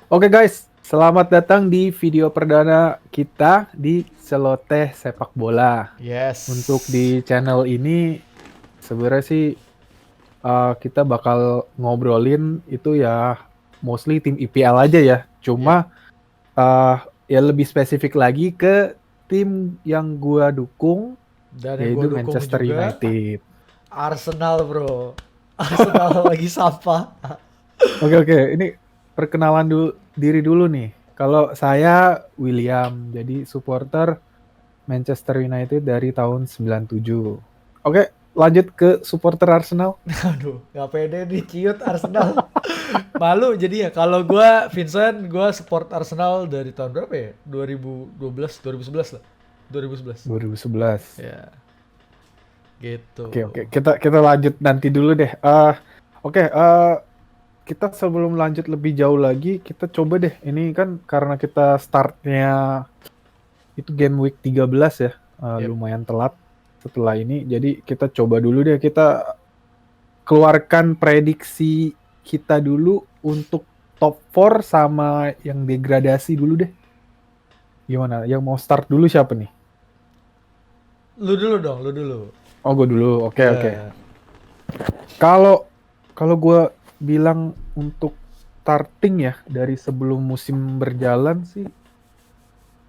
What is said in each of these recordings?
Oke guys, selamat datang di video perdana kita di Celoteh Sepak Bola. Untuk Yes. di channel ini sebenarnya sih kita bakal ngobrolin itu ya mostly tim IPL aja ya. Yep. Cuma uh, ya lebih spesifik lagi ke tim yang gua dukung Dan yang gue yaitu dukung Manchester juga United. Arsenal bro. Arsenal lagi sampah. Oke, ini perkenalan diri dulu nih. Kalau saya William, jadi supporter Manchester United dari tahun 97. Oke, lanjut ke supporter Arsenal. Aduh, gak pede nih ciut Arsenal. Malu jadi ya. Kalau gue Vincent, gue support Arsenal dari tahun berapa ya? 2012, 2011 lah. 2011. 2011. Ya, gitu. Oke, kita lanjut nanti dulu deh. Oke, kita sebelum lanjut lebih jauh lagi, kita coba deh. Ini kan karena kita startnya itu game week 13 ya, Yep. lumayan telat setelah ini. Jadi kita coba dulu deh, kita keluarkan prediksi kita dulu untuk top 4 sama yang degradasi dulu deh. Gimana? Yang mau start dulu siapa nih? Lu dulu dong, lu dulu. Oh, gue dulu. Oke. Ya. Kalau kalau gue bilang untuk starting ya dari sebelum musim berjalan sih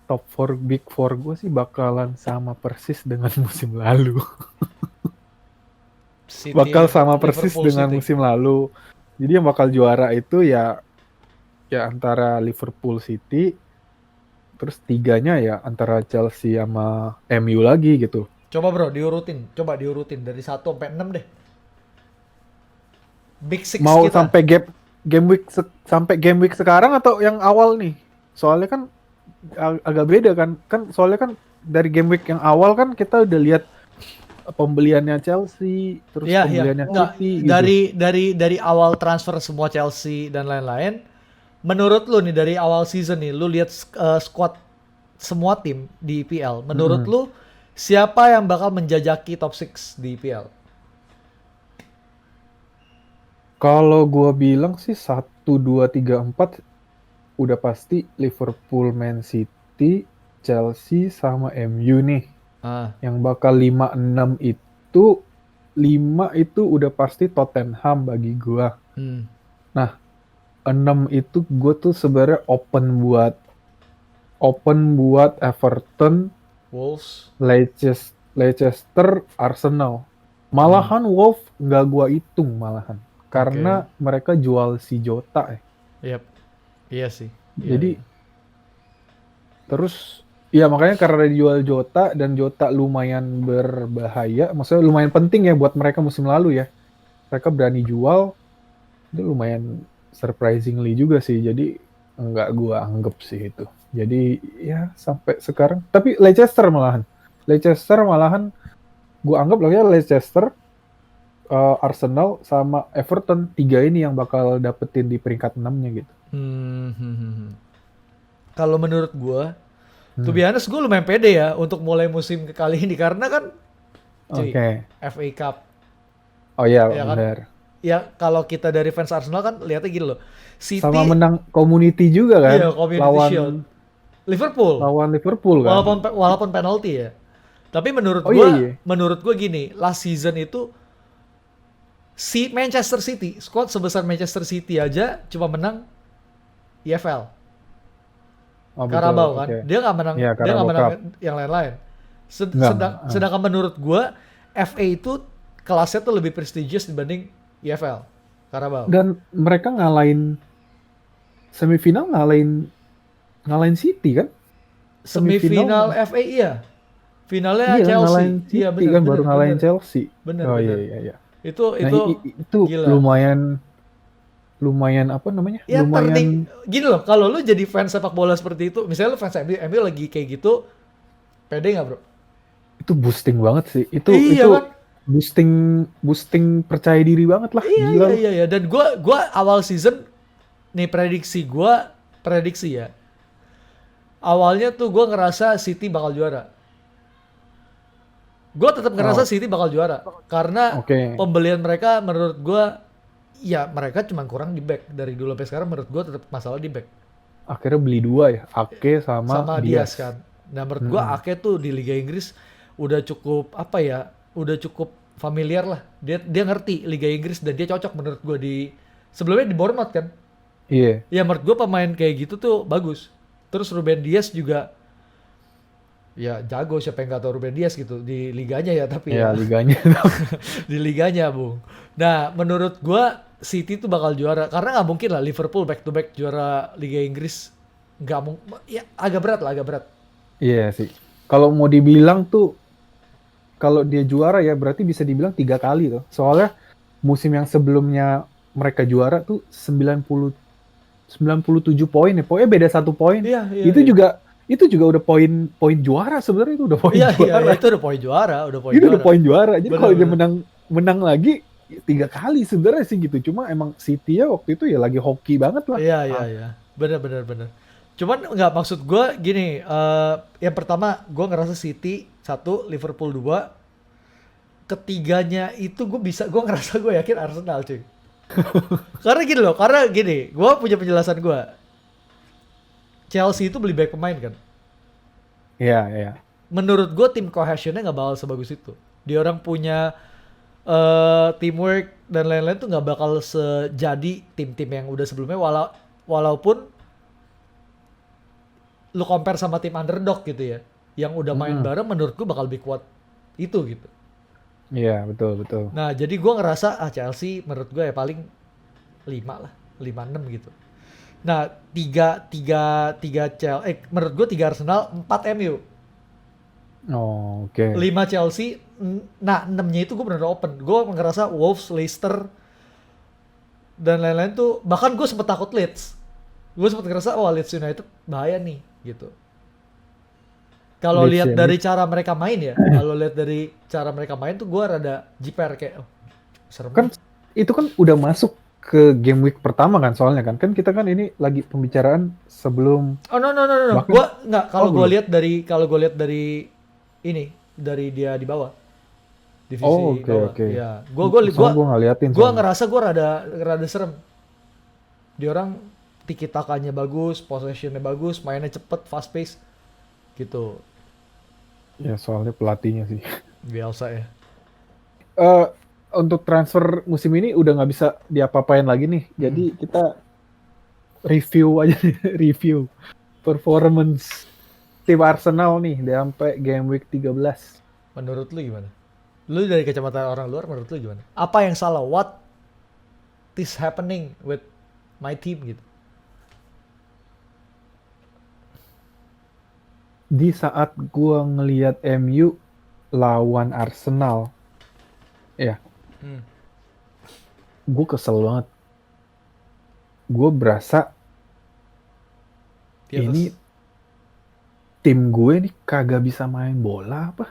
top 4 big 4 gue sih bakalan sama persis dengan musim lalu. City, Bakal sama persis Liverpool dengan City. musim lalu. Jadi yang bakal juara itu ya antara Liverpool City, terus tiganya ya antara Chelsea sama MU lagi gitu. Coba bro, diurutin. Coba diurutin dari 1 sampai 6 deh. Big Six Mau kita. sampai sampai game week sekarang atau yang awal nih? Soalnya kan agak beda kan. Kan soalnya kan dari game week yang awal kan kita udah lihat pembeliannya Chelsea, terus Iya, iya. pembeliannya Enggak, City gitu. dari awal transfer semua Chelsea dan lain-lain. Menurut lu nih dari awal season nih, lu lihat squad semua tim di IPL. Menurut Mm-mm. lu siapa yang bakal menjajaki top 6 di IPL? Kalau gua bilang sih 1, 2, 3, 4 udah pasti Liverpool, Man City, Chelsea sama MU nih. Ah, Yang bakal 5, 6 itu 5 itu udah pasti Tottenham bagi gua. hmm. Nah, 6 itu gue tuh sebenarnya open buat Everton, Wolves. Leicester, Arsenal. Hmm. Malahan Wolf nggak gua hitung malahan. Oke. Karena mereka jual si Jota. Yep. Iya sih. Iya, Jadi iya. terus ya makanya karena dijual Jota dan Jota lumayan berbahaya. Maksudnya lumayan penting ya buat mereka musim lalu ya. Mereka berani jual. Itu lumayan surprisingly juga sih. Jadi nggak gua anggap sih itu. Jadi ya sampai sekarang. Tapi Leicester malahan gua anggap lah ya Leicester, Arsenal sama Everton, tiga ini yang bakal dapetin di peringkat 6-nya gitu. Hmm, hmm, hmm, hmm. Kalau menurut gua, to Hmm. be honest, gue lumayan pede ya untuk mulai musim kali ini karena kan, cuy, Oke. FA Cup, Oh iya ya kan? benar. Ya kalau kita dari fans Arsenal kan lihatnya gini loh. Sama City, menang community juga kan iya Community Shield. lawan Liverpool, lawan Liverpool kan. walaupun penalti ya. Tapi Oh iya iya. menurut gua gini, last season itu si Manchester City, squad sebesar Manchester City aja cuma menang EFL, Oh betul. Carabao kan. Oke. Iya Dia nggak Carabao menang Cup. yang lain-lain. Enggak. Sedangkan menurut gua FA itu kelasnya tuh lebih prestigious dibanding EFL, Carabao. Dan mereka semifinal ngalahin ngalahin City kan? Semifinal Semifinal FA iya. Finalnya iya kan ngalahin Chelsea. Iya City bener kan bener baru bener ngalahin Chelsea. bener Oh iya bener. iya iya. Nah, Itu itu gila. lumayan lumayan apa namanya? Ya Lumayan gini loh, kalau lu jadi fans sepak bola seperti itu, misalnya lu fans MU lagi kayak gitu, pede nggak bro? itu boosting banget sih. Itu Iya kan? boosting boosting percaya diri banget lah, Iya gila iya loh. iya iya. Dan gua awal season nih prediksi ya. Awalnya tuh gua ngerasa City bakal juara. Gue tetap ngerasa Oh, City bakal juara karena oke. pembelian mereka menurut gue ya mereka cuma kurang di back dari dulu sampai sekarang menurut gue tetap masalah di back. akhirnya beli 2 ya, Ake sama sama Diaz Diaz. kan. Nah menurut gua Ake tuh di Liga Inggris udah cukup apa ya, udah cukup familiar lah. Dia ngerti Liga Inggris dan dia cocok menurut gua di sebelumnya di Bournemouth kan. Iya, Ya menurut gua pemain kayak gitu tuh bagus. Terus Ruben Dias juga ya jago, siapa yang nggak tahu Ruben Dias gitu di liganya ya, tapi iya ya liganya. di liganya Bung. Nah menurut gua City tuh bakal juara karena nggak mungkin lah Liverpool back to back juara Liga Inggris, nggak mungkin ya, agak berat lah, agak berat. Iya sih. Kalau mau dibilang tuh, kalau dia juara ya berarti bisa dibilang 3 kali tuh. Soalnya musim yang sebelumnya mereka juara tuh 97 poin ya. Pokoknya beda 1 poin. Iya, iya, Itu iya. juga itu juga udah poin juara sebenarnya, itu udah poin Iya, iya, iya, juara. itu udah poin juara, udah poin Itu udah juara. poin juara. Jadi Bener, kalau dia bener. menang menang lagi 3 kali sebenarnya sih gitu. Cuma emang City ya waktu itu ya lagi hoki banget lah. Iya, iya, iya. Bener, bener, bener. Cuman nggak, maksud gue gini, yang pertama gue ngerasa City satu, Liverpool dua, ketiganya itu gue ngerasa gue yakin Arsenal cuy. Karena gini, gue punya penjelasan gue. Chelsea itu beli back pemain kan. Iya, iya. Menurut gue tim cohesionnya nggak bakal sebagus itu. Dia orang punya teamwork dan lain-lain tuh nggak bakal sejadi tim-tim yang udah sebelumnya, walaupun lu compare sama tim underdog gitu ya, yang udah main Mm-mm. bareng, menurut gue bakal lebih kuat itu gitu. Iya, betul, betul. Nah jadi gue ngerasa Chelsea menurut gue ya paling 5 lah, 5-6 gitu. Nah menurut gue 3 Arsenal, 4 MU, Oh, oke. 5 Chelsea. Nah 6-nya itu gue bener open. Gue ngerasa Wolves, Leicester dan lain-lain tuh, bahkan gue sempet takut Leeds. Gue sempet ngerasa wah Leeds United bahaya nih gitu. Kalau Leeds lihat ya, dari Leeds. cara mereka main ya, kalau lihat dari cara mereka main tuh gue rada jiper kayak, oh, serem Kan nih. itu kan udah masuk ke game week pertama kan soalnya kan. Kan kita kan ini lagi pembicaraan sebelum Oh no no no no, no. bahkan Gue nggak, oh belum. kalau gue lihat dari ini, dari dia di bawah, Oh, divisi oke, bawah, oke. ya. Gue Soalnya gue nggak liatin gue soalnya. ngerasa gue rada rada serem. Dia orang tiki takanya bagus, possessionnya bagus, mainnya cepet, fast pace gitu. Ya soalnya pelatihnya sih. Biasa ya. Eh untuk transfer musim ini udah nggak bisa diapa-apain lagi nih. Mm. Jadi kita review aja nih, review performance tim Arsenal nih sampai game week 13. Menurut lu gimana? Lu dari kacamata orang luar, menurut lu gimana? Apa yang salah? What is happening with my team gitu? Di saat gua ngelihat MU lawan Arsenal, ya, Hmm. gue kesel banget. Gue berasa Di atas. ini tim gue nih kagak bisa main bola apa.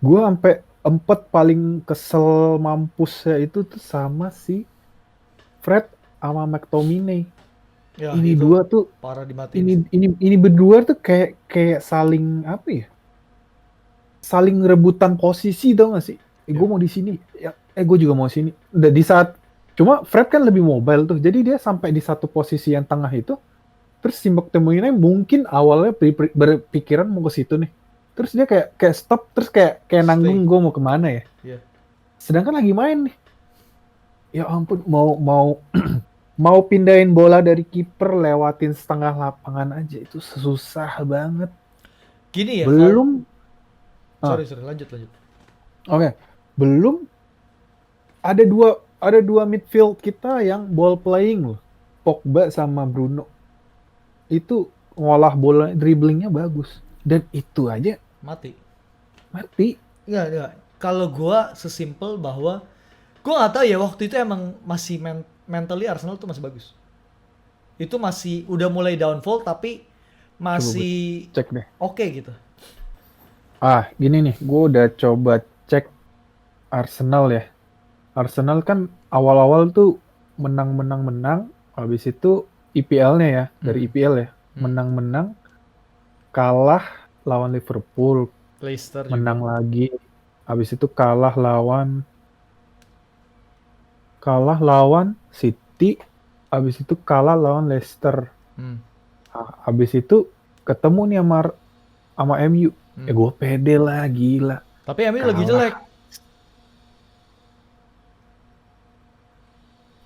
Gue sampai empat paling kesel mampusnya itu tuh sama si Fred sama McTominay. Ya Ini itu dua tuh, parah dimatiin ini sih. ini berdua tuh kayak kayak saling apa ya? Saling rebutan posisi tau gak sih? Ya. Gue mau di sini, ya, gue juga mau sini. Udah di saat cuma Fred kan lebih mobile tuh, jadi dia sampai di satu posisi yang tengah itu, terus si McTominay mungkin awalnya berpikiran mau ke situ nih, terus dia kayak stop, terus kayak nanggung Stay. gue mau kemana ya. Ya. Sedangkan lagi main nih, ya ampun mau mau pindahin bola dari kiper lewatin setengah lapangan aja itu susah banget. Gini ya, kalau Belum, ah, sorry lanjut lanjut. oke, belum ada dua midfield kita yang ball playing loh. Pogba sama Bruno itu ngolah bola, dribblingnya bagus, dan itu aja Mati. mati. Enggak. Kalau gua sesimpel bahwa gua nggak tahu ya, waktu itu emang masih mentally Arsenal tuh masih bagus. Itu masih udah mulai downfall tapi Coba gue masih cek deh. oke gitu. Gini nih, gue udah coba cek Arsenal ya. Arsenal kan awal-awal tuh menang, habis itu IPL-nya ya, dari Hmm. IPL ya, Hmm. menang-menang, kalah lawan Liverpool, Leicester menang juga. lagi, habis itu kalah lawan City, habis itu kalah lawan Leicester, Hmm. Habis itu ketemu nih sama MU. Gue pede lah, gila. Tapi MU lagi Kalah. jelek.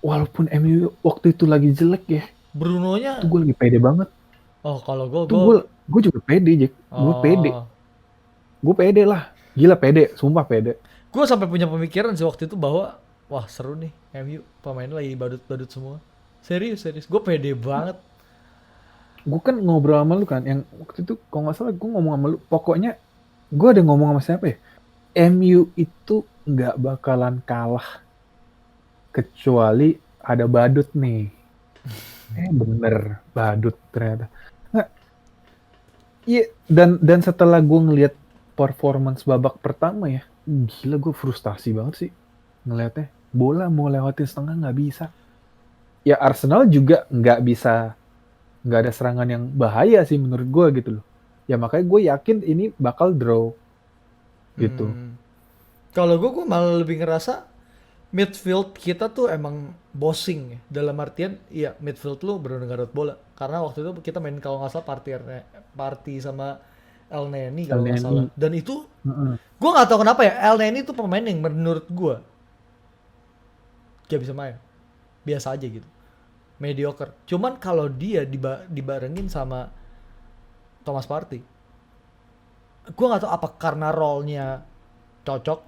Walaupun MU waktu itu lagi jelek ya, itu Brunonya, gue lagi pede banget. oh kalau Itu gue juga pede, Jack. oh, Gue pede lah. Gila pede, sumpah pede. gue sampai punya pemikiran sih waktu itu bahwa wah seru nih MU pemainnya lagi badut-badut semua. Serius, serius. Gue pede banget. Gue kan ngobrol sama lu kan, yang waktu itu kalau nggak salah gue ngomong sama lu, pokoknya gue ada ngomong sama siapa ya? MU itu nggak bakalan kalah kecuali ada badut nih. Bener, badut ternyata. Nggak, iya, dan setelah gue ngelihat performance babak pertama ya, gila gue frustasi banget sih ngelihatnya. Bola mau lewatin setengah nggak bisa. Ya Arsenal juga nggak ada serangan yang bahaya sih menurut gue gitu loh. Ya makanya gue yakin ini bakal draw gitu. Kalau gue malah lebih ngerasa midfield kita tuh emang bossing ya. Dalam artian, iya midfield lu bener-bener gak dapat bola. Karena waktu itu kita main kalau nggak salah party sama El Neni kalau nggak salah. Dan itu gue nggak tahu kenapa ya El Neni tuh pemain yang menurut gue gak bisa main. Biasa aja gitu. Mediocre. Cuman kalau dia dibarengin sama Thomas Partey, gue nggak tahu apa karena role-nya cocok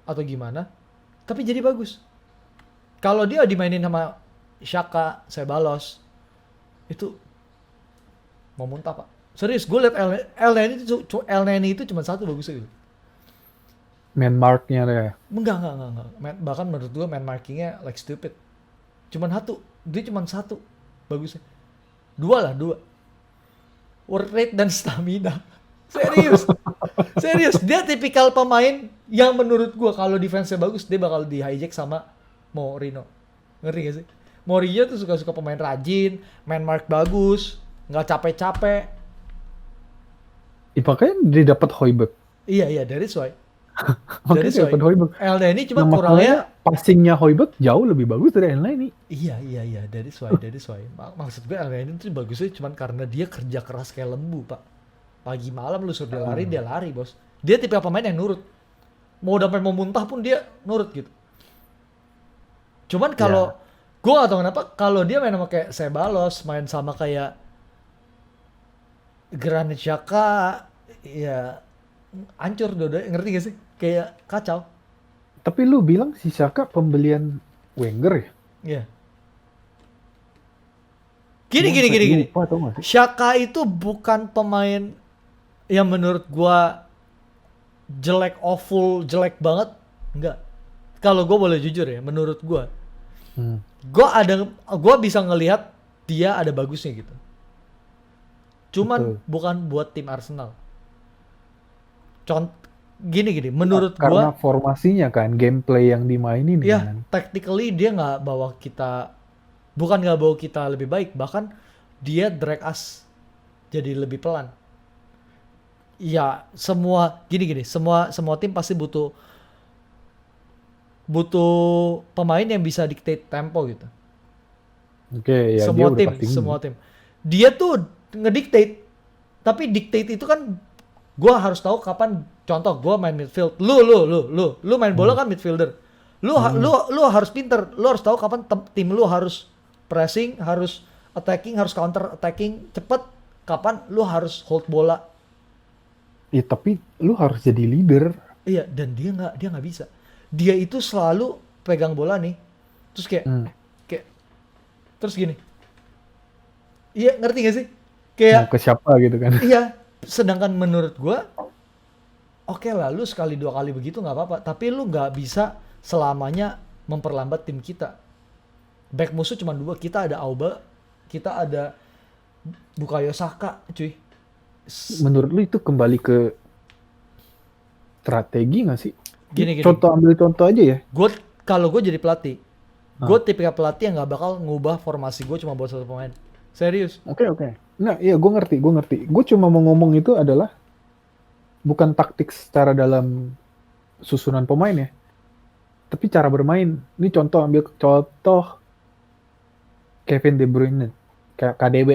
atau gimana, tapi jadi bagus. Kalau dia dimainin sama Xhaka, Ceballos, itu mau muntah pak. Serius, gue liat El Neni itu cuma satu bagusnya gitu. Man marknya deh. Enggak. Bahkan menurut gue man markingnya like stupid. Cuman satu, dia cuma satu bagusnya. Dua. Work rate dan stamina. Serius, dia tipikal pemain yang menurut gua kalau defense-nya bagus dia bakal di hijack sama Mourinho. Ngerti gak sih? Mourinho tuh suka-suka pemain rajin, main mark bagus, nggak capek-capek. Makanya dia dapat Højbjerg. Iya, dari why. Makanya dia dapat Højbjerg. El Neni cuma Nah, kurangnya passingnya Højbjerg jauh lebih bagus dari El Neni. Iya, dari why. Maksud gue El Neni tuh bagusnya cuma karena dia kerja keras kayak lembu, Pak. Pagi malam lu suruh dia lari, bos. Dia tipe pemain yang nurut. Mau sampai mau muntah pun dia nurut gitu. Cuman kalau gue gak tau kenapa kalau dia main sama kayak Ceballos, main sama kayak Granit Xhaka, ya hancur dua-duanya, ngerti gak sih? Kayak kacau. Tapi lu bilang si Xhaka pembelian Wenger ya? Iya. Gini. Xhaka itu bukan pemain yang menurut gua jelek, awful, jelek banget. Enggak. Kalau gua boleh jujur ya, menurut gua. Gua bisa ngelihat dia ada bagusnya gitu. Cuman bukan buat tim Arsenal. Gini, menurut karena gua formasinya kan, gameplay yang dimainin ya, kan. tactically dia nggak bawa kita lebih baik, bahkan dia drag us jadi lebih pelan. Ya, semua tim pasti butuh pemain yang bisa dictate tempo gitu. Oke, ya Semua tim. Dia tuh ngedictate, tapi dictate itu kan gua harus tahu kapan. Contoh gua main midfield, lu main bola kan midfielder. Lu harus pinter, lu harus tahu kapan tim lu harus pressing, harus attacking, harus counter attacking cepet, kapan lu harus hold bola. Iya, tapi lu harus jadi leader. Iya, dan dia nggak bisa. Dia itu selalu pegang bola nih, terus kayak terus gini. Iya, ngerti gak sih? Kayak ke siapa gitu kan. Iya, sedangkan menurut gua oke lah, lu sekali dua kali begitu nggak apa-apa, tapi lu nggak bisa selamanya memperlambat tim kita. Back musuh cuma dua, kita ada Auba, kita ada Bukayo Saka, cuy. Menurut lu itu kembali ke strategi nggak sih? Gini. Ambil contoh aja ya. Kalau gue jadi pelatih, gue tipikal pelatih yang nggak bakal ngubah formasi gue cuma buat satu pemain. Serius. Oke. Nah, iya gue ngerti. Gue cuma mau ngomong itu adalah bukan taktik secara dalam susunan pemain ya, tapi cara bermain. Ini ambil contoh Kevin De Bruyne, kayak KDB.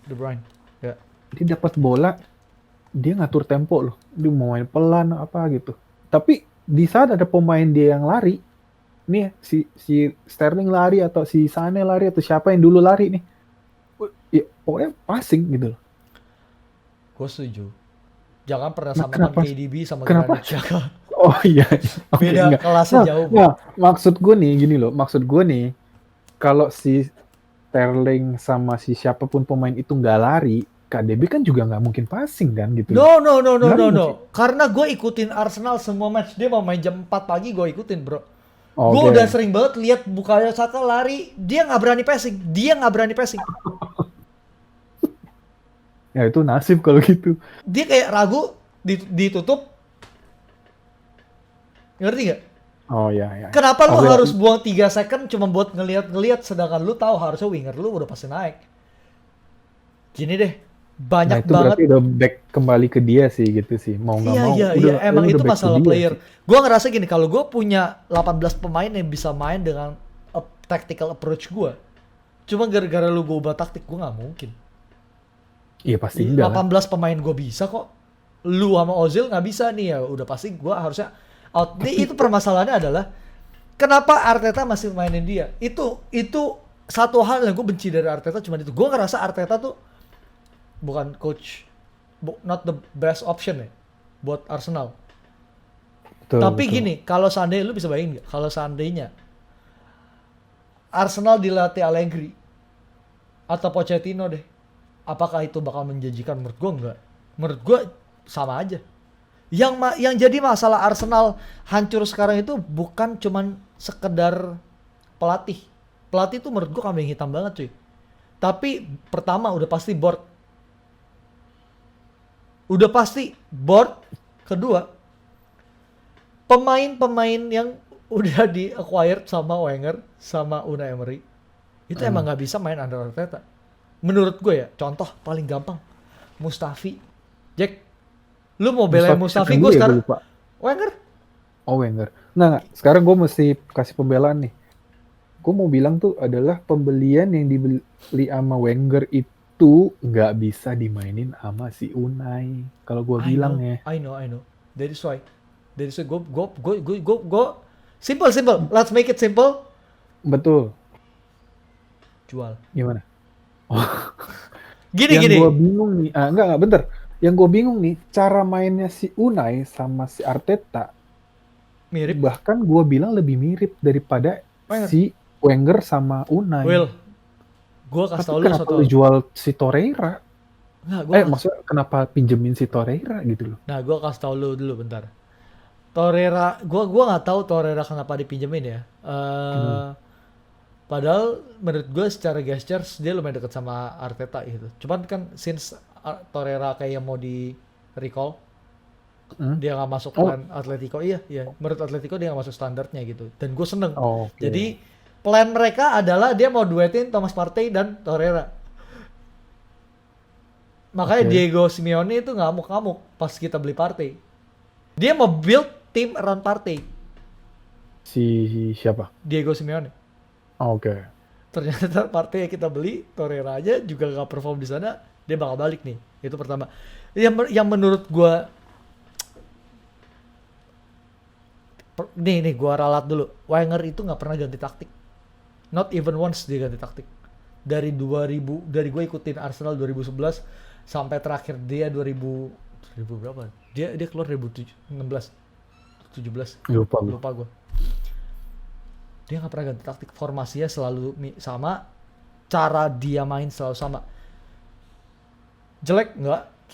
De Bruyne. Ya. Dia dapat bola, dia ngatur tempo loh. Dia mau main pelan apa gitu. Tapi di saat ada pemain dia yang lari, nih si Sterling lari atau si Sane lari atau siapa yang dulu lari nih, ya, pokoknya passing gitu loh. Gue setuju. Jangan pernah Nah, samakan KDB sama kenapa? Granit Xhaka. Oh iya, oke, Beda enggak. kelasnya Nah, jauh, bro. nah, maksud gue nih gini loh, maksud gue nih, kalau si Sterling sama si siapapun pemain itu nggak lari, KDB kan juga nggak mungkin passing kan gitu loh. No, no, no, no, Lari no, nggak no. sih? Karena gue ikutin Arsenal semua match. Dia mau main jam 4 pagi, gue ikutin, bro. Gue Oke. udah sering banget lihat Bukayo Saka lari, dia nggak berani passing. Dia nggak berani passing. Ya itu nasib kalau gitu. Dia kayak ragu, ditutup. Ngerti gak? Oh ya ya. Kenapa lu Oke. harus buang 3 second cuma buat ngeliat-ngeliat, sedangkan lu tahu harusnya winger lu udah pasti naik. Gini deh, Nah banyak itu banget. berarti udah back kembali ke dia sih gitu sih. Mau nggak mau, Iya, emang udah itu back ke masalah dia player. sih. Gue ngerasa gini, kalau gue punya 18 pemain yang bisa main dengan tactical approach gue, cuma gara-gara lu gue ubah taktik, gue nggak mungkin. Iya pasti enggak lah. 18 pemain gue bisa kok. Lu sama Ozil nggak bisa nih, ya udah pasti gue harusnya out. Itu permasalahannya adalah kenapa Arteta masih mainin dia? Itu satu hal yang gue benci dari Arteta, cuma itu. Gue ngerasa Arteta tuh bukan coach, not the best option ya buat Arsenal. Betul, Tapi betul. gini, kalau seandainya lu bisa bayangin nggak? Kalau seandainya Arsenal dilatih Allegri atau Pochettino deh, apakah itu bakal menjanjikan? Menurut gue enggak. Menurut gue sama aja. Yang jadi masalah Arsenal hancur sekarang itu bukan cuman sekedar pelatih. Pelatih itu menurut gue kambing hitam banget cuy. Tapi pertama udah pasti board. Udah pasti board. Kedua, pemain-pemain yang udah di acquired sama Wenger sama Unai Emery itu emang nggak bisa main under Arteta. Menurut gue ya, contoh paling gampang, Mustafi. Jack, lu mau belain Mustafi, siapa gue dulu ya, sekarang lupa. Wenger. Oh Wenger. Nggak. Sekarang gue mesti kasih pembelaan nih. Gue mau bilang tuh adalah pembelian yang dibeli sama Wenger itu nggak bisa dimainin sama si Unai. Kalau gue bilang ya. I know. That is why. Go. Simple. Let's make it simple. Betul. Jual. Gimana? Gini. Yang gue bingung nih, enggak, bentar. Yang gue bingung nih, cara mainnya si Unai sama si Arteta, Mirip. bahkan gue bilang lebih mirip daripada Wenger. si Wenger sama Unai. Will, gue kasih Tapi tau lu kenapa satu. lu jual si Torreira? Nggak, Maksudnya kenapa pinjemin si Torreira gitu loh? Nah, gue kasih tau lu dulu bentar. Torreira, gue nggak tahu Torreira kenapa dipinjemin ya. Padahal menurut gue secara gestures dia lumayan deket sama Arteta gitu. Cuman kan since Torreira kayak mau di recall, dia nggak masuk plan Atletico. Iya. Menurut Atletico dia nggak masuk standarnya gitu. Dan gue seneng. Oke. Jadi plan mereka adalah dia mau duetin Thomas Partey dan Torreira. Makanya Diego Simeone itu ngamuk-ngamuk pas kita beli Partey. Dia mau build tim around Partey. Si siapa? Diego Simeone. Oke. Ternyata Partey yang kita beli, Torreira aja juga gak perform di sana, dia bakal balik nih. Itu pertama. Yang menurut gua nih gua ralat dulu. Wenger itu nggak pernah ganti taktik. Not even once dia ganti taktik. Dari gua ikutin Arsenal 2011 sampai terakhir dia 2000 berapa? Dia keluar 2016 17. Lupa Gua. Dia nggak pernah ganti taktik, formasinya selalu sama, cara dia main selalu sama. Jelek nggak?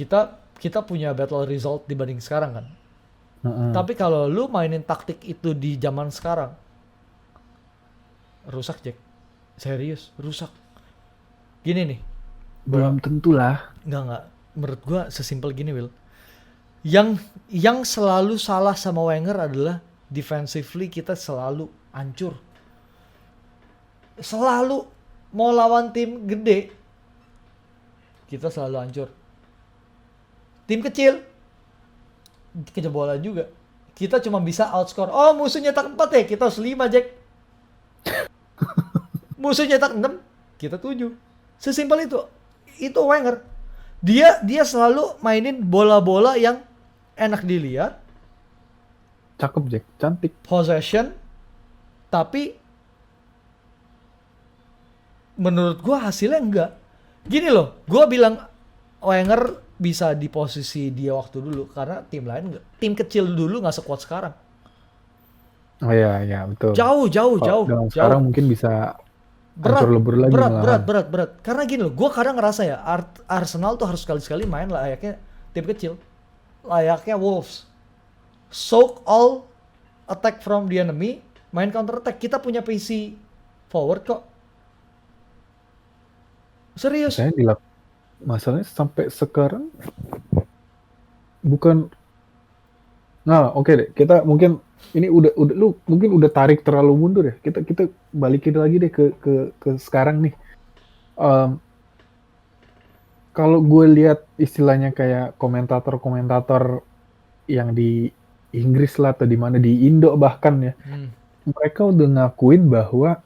Kita punya battle result dibanding sekarang kan. Tapi kalau lu mainin taktik itu di zaman sekarang, rusak Jack. Serius, rusak. Gini nih. Belum tentu lah. Nggak. Menurut gua sesimpel gini, Will. Yang selalu salah sama Wenger adalah defensively kita selalu hancur. Selalu mau lawan tim gede, kita selalu hancur. Tim kecil, kejebolan juga. Kita cuma bisa outscore. Oh, musuh nyetak 4 ya, kita harus 5, Jack. Musuh nyetak 6, kita 7. Sesimpel itu. itu Wenger. Dia selalu mainin bola-bola yang enak dilihat, Cakep Jack, cantik. possession, tapi menurut gua hasilnya enggak. Gini loh, gua bilang Wenger bisa di posisi dia waktu dulu karena tim lain enggak. Tim kecil dulu nggak sekuat sekarang. Oh iya, iya betul. Jauh, jauh, Kalau jauh, dengan jauh. sekarang mungkin bisa hancur Berat, lebur lagi berat, berat, malahan. berat, berat. Karena gini loh, gua kadang ngerasa ya Arsenal tuh harus sekali-sekali main layaknya tim kecil, layaknya Wolves. Soak all attack from the enemy, main counter attack. Kita punya PC forward kok. Serius. Saya masalahnya sampai sekarang bukan. Nah, oke deh. Kita mungkin ini udah lu mungkin udah tarik terlalu mundur ya. Kita balikin lagi deh ke sekarang nih. Em, Kalau gue lihat istilahnya kayak komentator-komentator yang di Inggris lah atau di mana di Indo bahkan ya, mereka udah ngakuin bahwa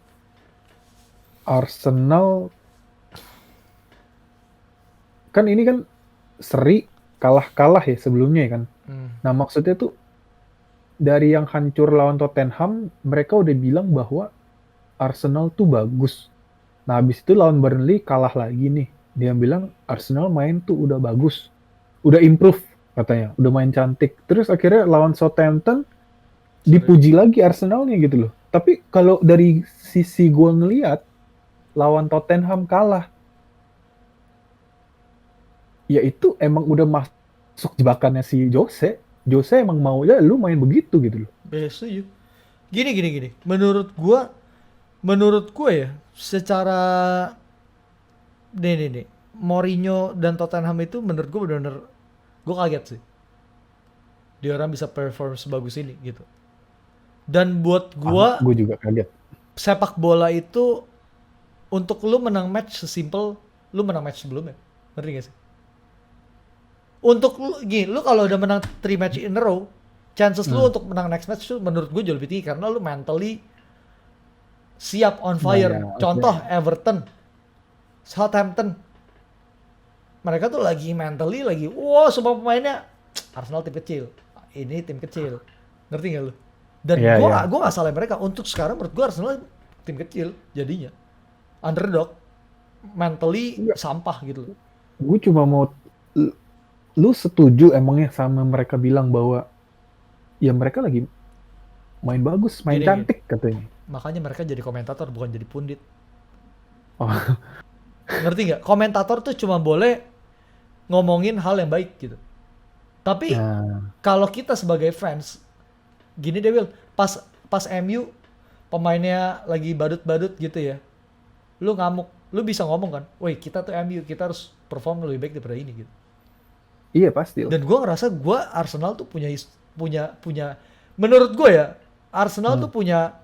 Arsenal kan ini kan seri kalah-kalah ya sebelumnya ya kan. Nah maksudnya tuh dari yang hancur lawan Tottenham, mereka udah bilang bahwa Arsenal tuh bagus. Nah habis itu lawan Burnley kalah lagi nih. Dia bilang Arsenal main tuh udah bagus, udah improve katanya, udah main cantik. Terus akhirnya lawan Southampton dipuji lagi Arsenalnya gitu loh. Tapi kalau dari sisi gue ngeliat lawan Tottenham kalah, ya itu emang udah masuk jebakannya si Jose. Jose emang mau ya lu main begitu gitu loh. Setuju. Gini. Menurut gua ya, secara nih. Mourinho dan Tottenham itu menurut gua benar-benar gua kaget sih. Dia orang bisa perform sebagus ini gitu. Dan buat gua Gue juga kaget. sepak bola itu untuk lu menang match sesimpel lu menang match sebelumnya. Ngerti gak sih? Untuk lu gini, lu kalau udah menang 3 match in a row, chances lu untuk menang next match tuh menurut gue jauh lebih tinggi karena lu mentally siap on fire. Nah, ya, Contoh oke. Everton, Southampton. Mereka tuh lagi mentally lagi, wow semua pemainnya Arsenal tim kecil. Ini tim kecil. Ngerti gak lu? Dan Iya, iya. gua gak salah mereka. Untuk sekarang menurut gua Arsenal tim kecil jadinya. Underdog. Mentally Enggak. sampah gitu loh. Gue cuma mau lu setuju emangnya sama mereka bilang bahwa ya mereka lagi main bagus, main Gini. cantik katanya. Makanya mereka jadi komentator bukan jadi pundit. Oh, Ngerti nggak? Komentator tuh cuma boleh ngomongin hal yang baik gitu. Tapi nah, kalau kita sebagai fans, gini deh Will, pas MU pemainnya lagi badut-badut gitu ya, lu ngamuk, lu bisa ngomong kan, woi kita tuh MU, kita harus perform lebih baik daripada ini gitu. iya pasti lah. Dan gue ngerasa gue Arsenal tuh punya menurut gue ya Arsenal tuh punya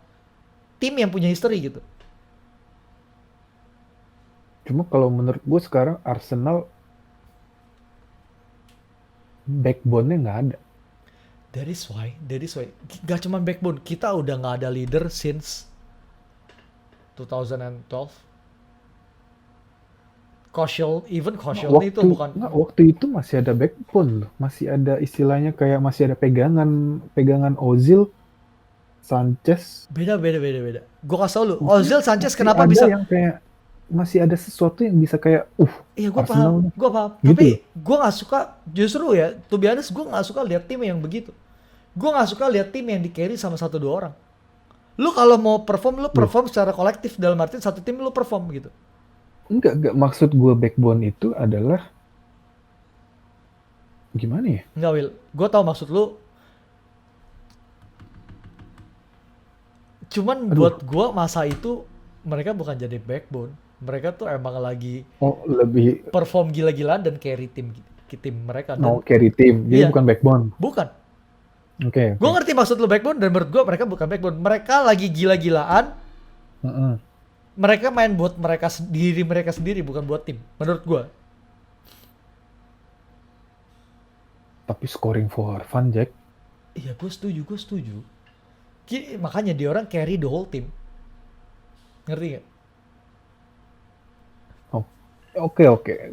tim yang punya history gitu. Cuma kalau menurut gue sekarang Arsenal backbone-nya nggak ada. That is why gak cuma backbone, kita udah nggak ada leader since 2012. Koscielny itu bukan. Waktu itu masih ada backbone loh, masih ada istilahnya kayak masih ada pegangan Ozil, Sanchez. Beda. Gue kasih tau lu, Ozil, Sanchez Masih kenapa ada bisa? yang kayak masih ada sesuatu yang bisa kayak Iya gue Arsenal paham, nih. gue paham. Gitu Tapi loh. gue nggak suka, justru ya, to be honest, gue nggak suka lihat tim yang begitu. Gue nggak suka lihat tim yang di carry sama 1-2 orang. Lu kalau mau perform, lu perform secara kolektif, dalam arti satu tim lu perform gitu. Enggak, maksud gue backbone itu adalah gimana ya? Enggak Will, gue tau maksud lu. Cuman buat gue masa itu mereka bukan jadi backbone. Mereka tuh emang lagi Oh, lebih perform gila-gilaan dan carry tim mereka. Dan carry team. Jadi iya, bukan backbone. bukan. Oke. Gue ngerti maksud lu backbone dan menurut gue mereka bukan backbone. Mereka lagi gila-gilaan. Mereka main buat mereka sendiri bukan buat tim. Menurut gue. Tapi scoring for fun, Jack. Iya gue setuju. Makanya dia orang carry the whole team. Ngerti gak? Oh, Oke oke.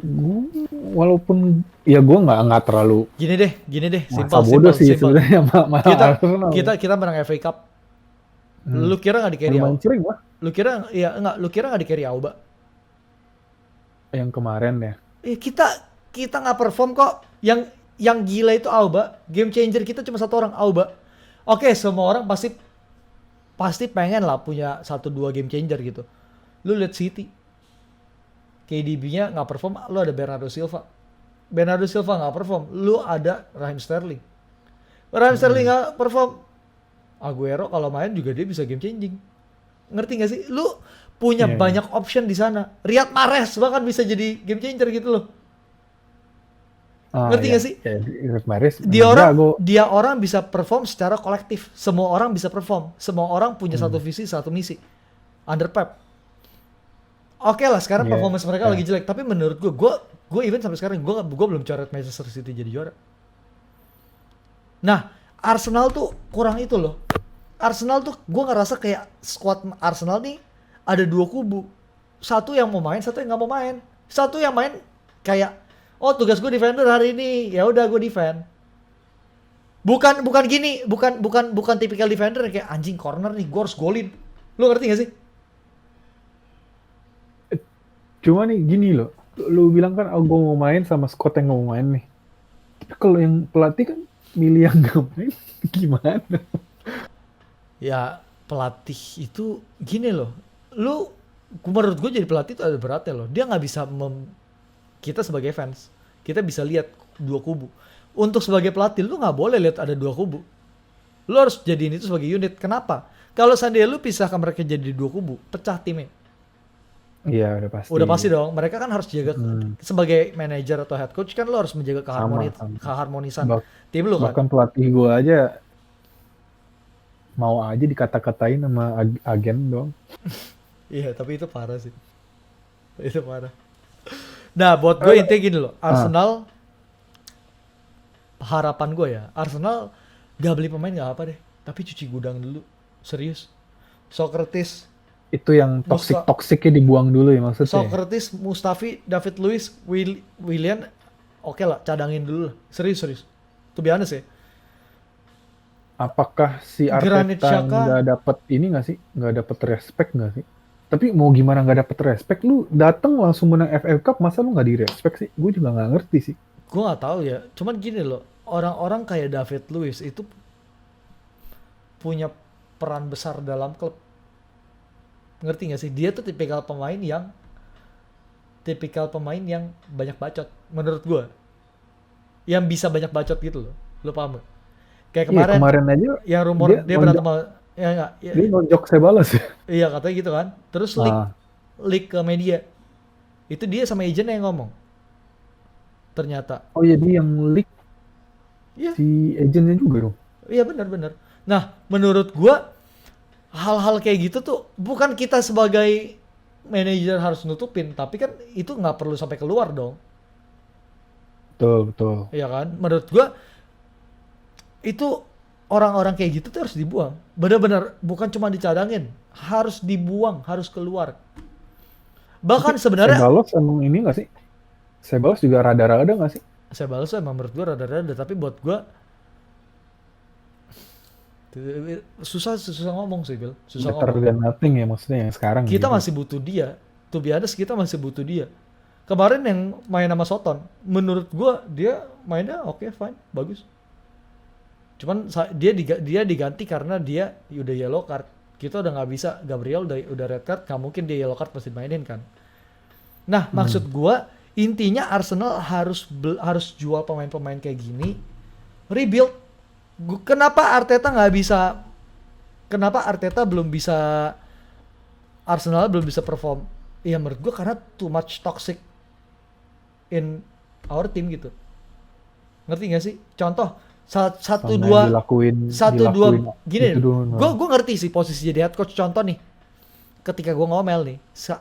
Walaupun ya gue nggak terlalu Gini deh, masa simple, bodoh simple, sih simple. sebenarnya sama Kita Arsenal. kita menang FA Cup. Hmm. Lu kira nggak di carry Lumayan Auba? sering lah Lu kira ya enggak? Lu kira nggak di carry Auba? yang kemarin ya. Kita nggak perform kok. Yang gila itu Auba. Game changer kita cuma satu orang, Auba. Oke, semua orang pasti pasti pengen lah punya satu dua game changer gitu. Lu lihat City, KDB-nya nggak perform, lu ada Bernardo Silva. Bernardo Silva nggak perform, lu ada Raheem Sterling. Raheem Sterling Hmm. nggak perform, Aguero kalau main juga dia bisa game changing. Ngerti gak sih? Lu punya Iya iya. banyak option di sana. Riyad Mahrez bahkan bisa jadi game changer gitu loh. Ah Ngerti ya. gak sih? Ya, Riyad Mahrez Dia memang orang jago. dia orang bisa perform secara kolektif. Semua orang bisa perform. Semua orang punya satu Hmm. visi, satu misi. Under Pep. Oke lah, sekarang Iya. performance mereka Ya. lagi jelek. Tapi menurut gue even sampai sekarang gue belum coret Manchester City jadi juara. Nah, Arsenal tuh kurang itu loh. Arsenal tuh gue ngerasa kayak squad Arsenal nih ada dua kubu. Satu yang mau main, satu yang nggak mau main. Satu yang main kayak, oh tugas gue defender hari ini, ya udah gue defend. Bukan gini, bukan tipikal defender yang kayak anjing corner nih, gue harus golin. Lu ngerti gak sih? Cuma nih gini loh. Lu bilang kan oh, gue mau main sama squad yang nggak mau main nih. Tapi kalau yang pelatih kan milih yang nggak main gimana? Ya pelatih itu gini loh. Menurut gue jadi pelatih itu ada beratnya loh. Dia nggak bisa kita sebagai fans, kita bisa lihat dua kubu. Untuk sebagai pelatih lu nggak boleh lihat ada dua kubu. Lu harus jadiin itu sebagai unit. Kenapa? Kalau seandainya lu pisahkan mereka jadi dua kubu, pecah timnya. Iya udah pasti. Udah pasti dong. Mereka kan harus jaga Hmm. sebagai manajer atau head coach kan lu harus menjaga Sama sama. keharmonisan Bah- tim lu kan. Bahkan pelatih gue aja mau aja dikata-katain sama agen dong. Iya, tapi itu parah sih. Itu parah. Nah, buat gue intinya gini loh. Arsenal, harapan gue ya, Arsenal gak beli pemain gak apa deh. Tapi cuci gudang dulu. Serius. Socrates, Itu yang toksiknya dibuang dulu ya maksudnya. Socrates, Mustafi, David Luiz, Willian, oke lah, cadangin dulu lah. Serius, serius. To be honest ya. Apakah si Granit Arteta Xhaka, nggak dapet ini nggak sih? Nggak dapet respect nggak sih? Tapi mau gimana nggak dapet respect? Lu datang langsung menang FA Cup, masa lu nggak di respect sih? Gue juga nggak ngerti sih. gue gak tahu ya. Cuman gini loh, orang-orang kayak David Luiz itu punya peran besar dalam klub. Ngerti gak sih? Dia tuh tipikal pemain yang banyak bacot menurut gue. Yang bisa banyak bacot gitu loh. Lo paham gak? Kayak Iya kemarin kemarin aja yang rumor dia dia berantem nonjok, sama ya enggak, ya, dia nonjok saya balas ya. iya katanya gitu kan. Terus Ah, leak ke media. Itu dia sama agent yang ngomong. Ternyata. oh iya dia yang leak Iya, si agentnya juga dong. iya benar-benar. Nah, menurut gua hal-hal kayak gitu tuh bukan kita sebagai manajer harus nutupin, tapi kan itu nggak perlu sampai keluar dong. Betul betul. Iya kan? Menurut gua itu orang-orang kayak gitu tuh harus dibuang. Benar-benar bukan cuma dicadangin, harus dibuang, harus keluar. Bahkan Tapi sebenarnya Sebalos emang ini nggak sih? Sebalos juga rada-rada nggak sih? saya balas emang menurut gua rada-rada, tapi buat gua susah ngomong sih, Bill. Susah Better ngomong. than nothing ya maksudnya yang sekarang Kita gitu. masih butuh dia. To be honest, kita masih butuh dia. Kemarin yang main sama Soton, menurut gua dia mainnya oke, fine, bagus. Cuman dia diganti karena dia udah yellow card. Kita udah nggak bisa, Gabriel udah red card, nggak mungkin dia yellow card pasti mainin kan. Nah, maksud gua intinya Arsenal harus jual pemain-pemain kayak gini, rebuild. Kenapa Arteta belum bisa Arsenal belum bisa perform? Ya menurut gua karena too much toxic in our team gitu. Ngerti gak sih? Contoh satu Sama dua yang satu dua dilakuin gini, gitu doang. gue ngerti sih posisi jadi head coach. Contoh nih, ketika gue ngomel nih,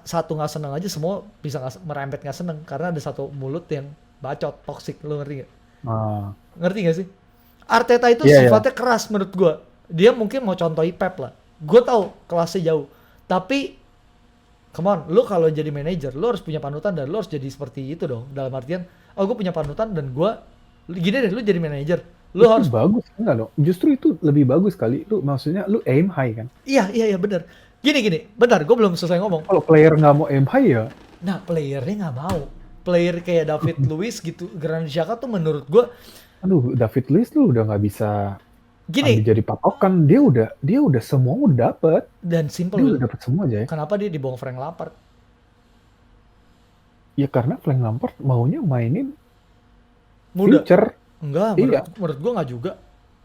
satu nggak seneng aja semua bisa merembet nggak seneng karena ada satu mulut yang bacot toxic. Lo ngerti gak? Ah, Ngerti gak sih? Arteta itu iya, iya. sifatnya keras menurut gue. Dia mungkin mau contohi Pep lah. Gue tahu kelasnya jauh, tapi come on, lu kalau jadi manajer, lu harus punya panutan dan lu harus jadi seperti itu dong. Dalam artian, oh gue punya panutan dan gue, gini deh, lu jadi manajer, lu Itu harus, bagus enggak loh? Justru itu lebih bagus kali. Lu maksudnya lu aim high kan? iya bener. Gini, bentar, gue belum selesai ngomong. Kalau player nggak mau aim high ya, Nah, playernya nggak mau. Player kayak David Luiz gitu, Granit Xhaka tuh menurut gue, aduh David Luiz lu udah nggak bisa ambil gini, jadi patokan. Dia udah semua udah dapet. dan Dia simple, udah dapet semua aja ya. kenapa dia dibawa Frank Lampard? Ya karena Frank Lampard maunya mainin Muda. future. Enggak, Iya. menurut gua nggak juga.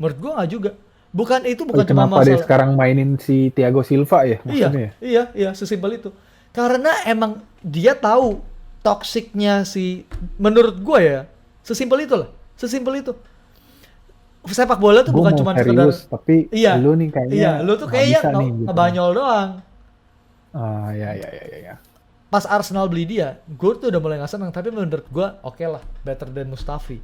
Menurut gua nggak juga. Bukan itu bukan cuma Kenapa dia masalah. sekarang mainin si Thiago Silva ya maksudnya ya? Iya, sesimpel itu. Karena emang dia tahu toksiknya si, menurut gua ya, sesimpel itu lah. Sesimpel itu. Sepak bola tuh Gue bukan mau cuma serius, sekedar, tapi iya, lu nih kayaknya lu tuh nggak kayaknya bisa nih gitu. ngebanyol doang. Ah ya. Pas Arsenal beli dia, gue tuh udah mulai nggak seneng. Tapi menurut gue, oke lah, better than Mustafi.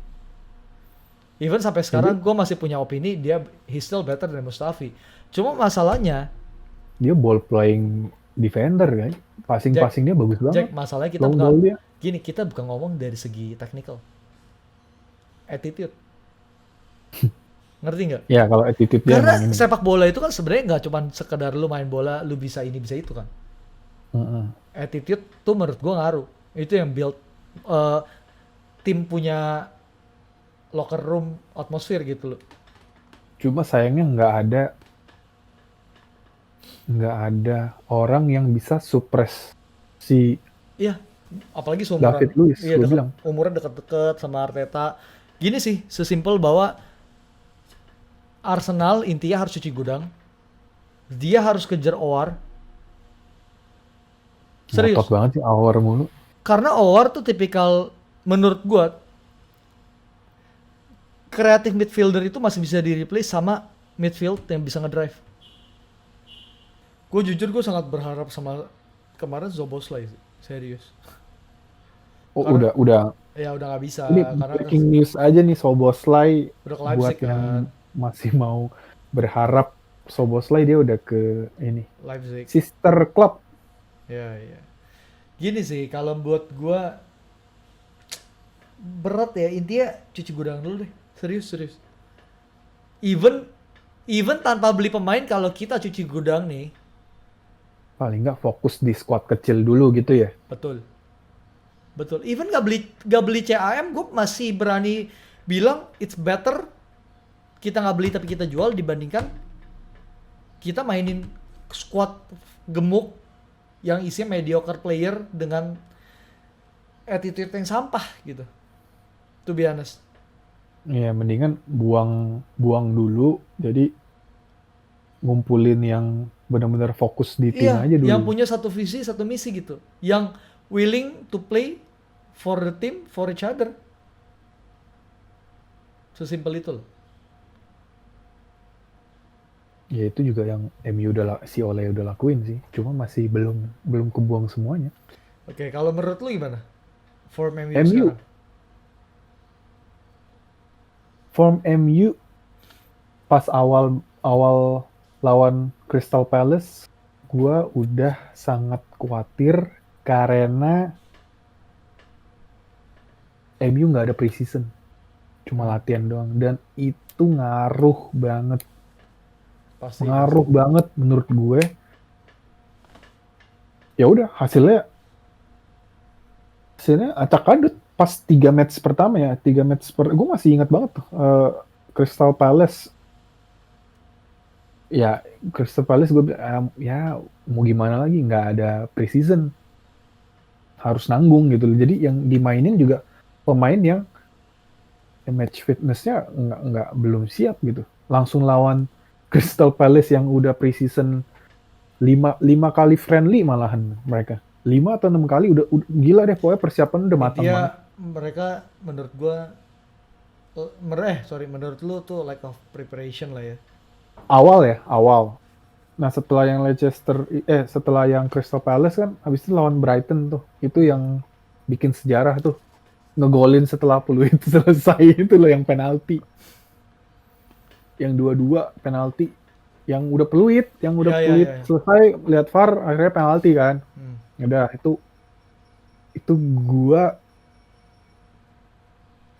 Even sampai sekarang gue masih punya opini dia he's still better than Mustafi. Cuma masalahnya, Dia ball playing defender kan, passing dia bagus banget. Jack, masalahnya kita Long bukan ball dia. gini, kita bukan ngomong dari segi technical, attitude. Ngerti nggak? Ya kalau attitude dia Karena emang ini. sepak bola itu kan sebenarnya nggak cuma sekedar lu main bola, lu bisa ini bisa itu kan. Heeh. Attitude tuh menurut gue ngaruh. Itu yang build eh, tim punya locker room atmosphere gitu loh. Cuma sayangnya nggak ada orang yang bisa suppress si Iya, apalagi seumuran. David Luiz, Iya, gue bilang. umurnya deket-deket sama Arteta. Gini sih, sesimpel bahwa Arsenal intinya harus cuci gudang. Dia harus kejar OR. Serius. Ngotot banget sih Aouar mulu. Karena OR tuh tipikal, menurut gua, kreatif midfielder itu masih bisa di-replace sama midfield yang bisa ngedrive. Gue jujur gue sangat berharap sama kemarin Szoboszlai sih. Serius. Oh Karena- udah. Ya udah nggak bisa Ini karena breaking news aja nih Szoboszlai udah ke buat Leipzig yang kan. masih mau berharap Szoboszlai dia udah ke ini Leipzig. sister club. Ya. Gini sih, kalau buat gua berat ya, intinya cuci gudang dulu deh. Serius. Even tanpa beli pemain, kalau kita cuci gudang nih, Paling nggak fokus di squad kecil dulu gitu ya. betul. Even gak beli CAM, gue masih berani bilang it's better kita nggak beli tapi kita jual dibandingkan kita mainin squad gemuk yang isinya mediocre player dengan attitude yang sampah gitu. To be honest. Ya mendingan buang dulu, jadi ngumpulin yang benar-benar fokus di tim Iya, aja dulu. yang punya satu visi, satu misi gitu. Yang willing to play for the team, for each other. Sesimpel itu loh. Ya itu juga yang MU si Ole udah lakuin sih, cuma masih belum kebuang semuanya. Oke, kalau menurut lu gimana? Form MU MU. sekarang? Form MU pas awal lawan Crystal Palace, gua udah sangat khawatir karena MU nggak ada preseason, cuma latihan doang, dan itu ngaruh banget. Pasti. Ngaruh banget menurut gue. Ya udah hasilnya acak adut pas 3 match pertama ya. Gue masih ingat banget tuh Crystal Palace. Ya Crystal Palace gue ya mau gimana lagi, nggak ada preseason, harus nanggung gitu. Jadi yang dimainin juga pemain yang match fitnessnya belum siap gitu. Langsung lawan Crystal Palace yang udah preseason 5 kali friendly malahan mereka. 5 atau 6 kali udah gila deh, pokoknya persiapan udah matang Dia banget. mereka menurut gua menurut lu tuh lack of preparation lah ya. Awal. Nah, setelah yang Crystal Palace kan habis itu lawan Brighton tuh. Itu yang bikin sejarah tuh. Ngegolin setelah peluit itu selesai, itu loh yang penalti. Yang 2-2 penalti. yang udah peluit, Ya, ya, ya, ya. selesai lihat VAR akhirnya penalti kan. Ya udah itu gua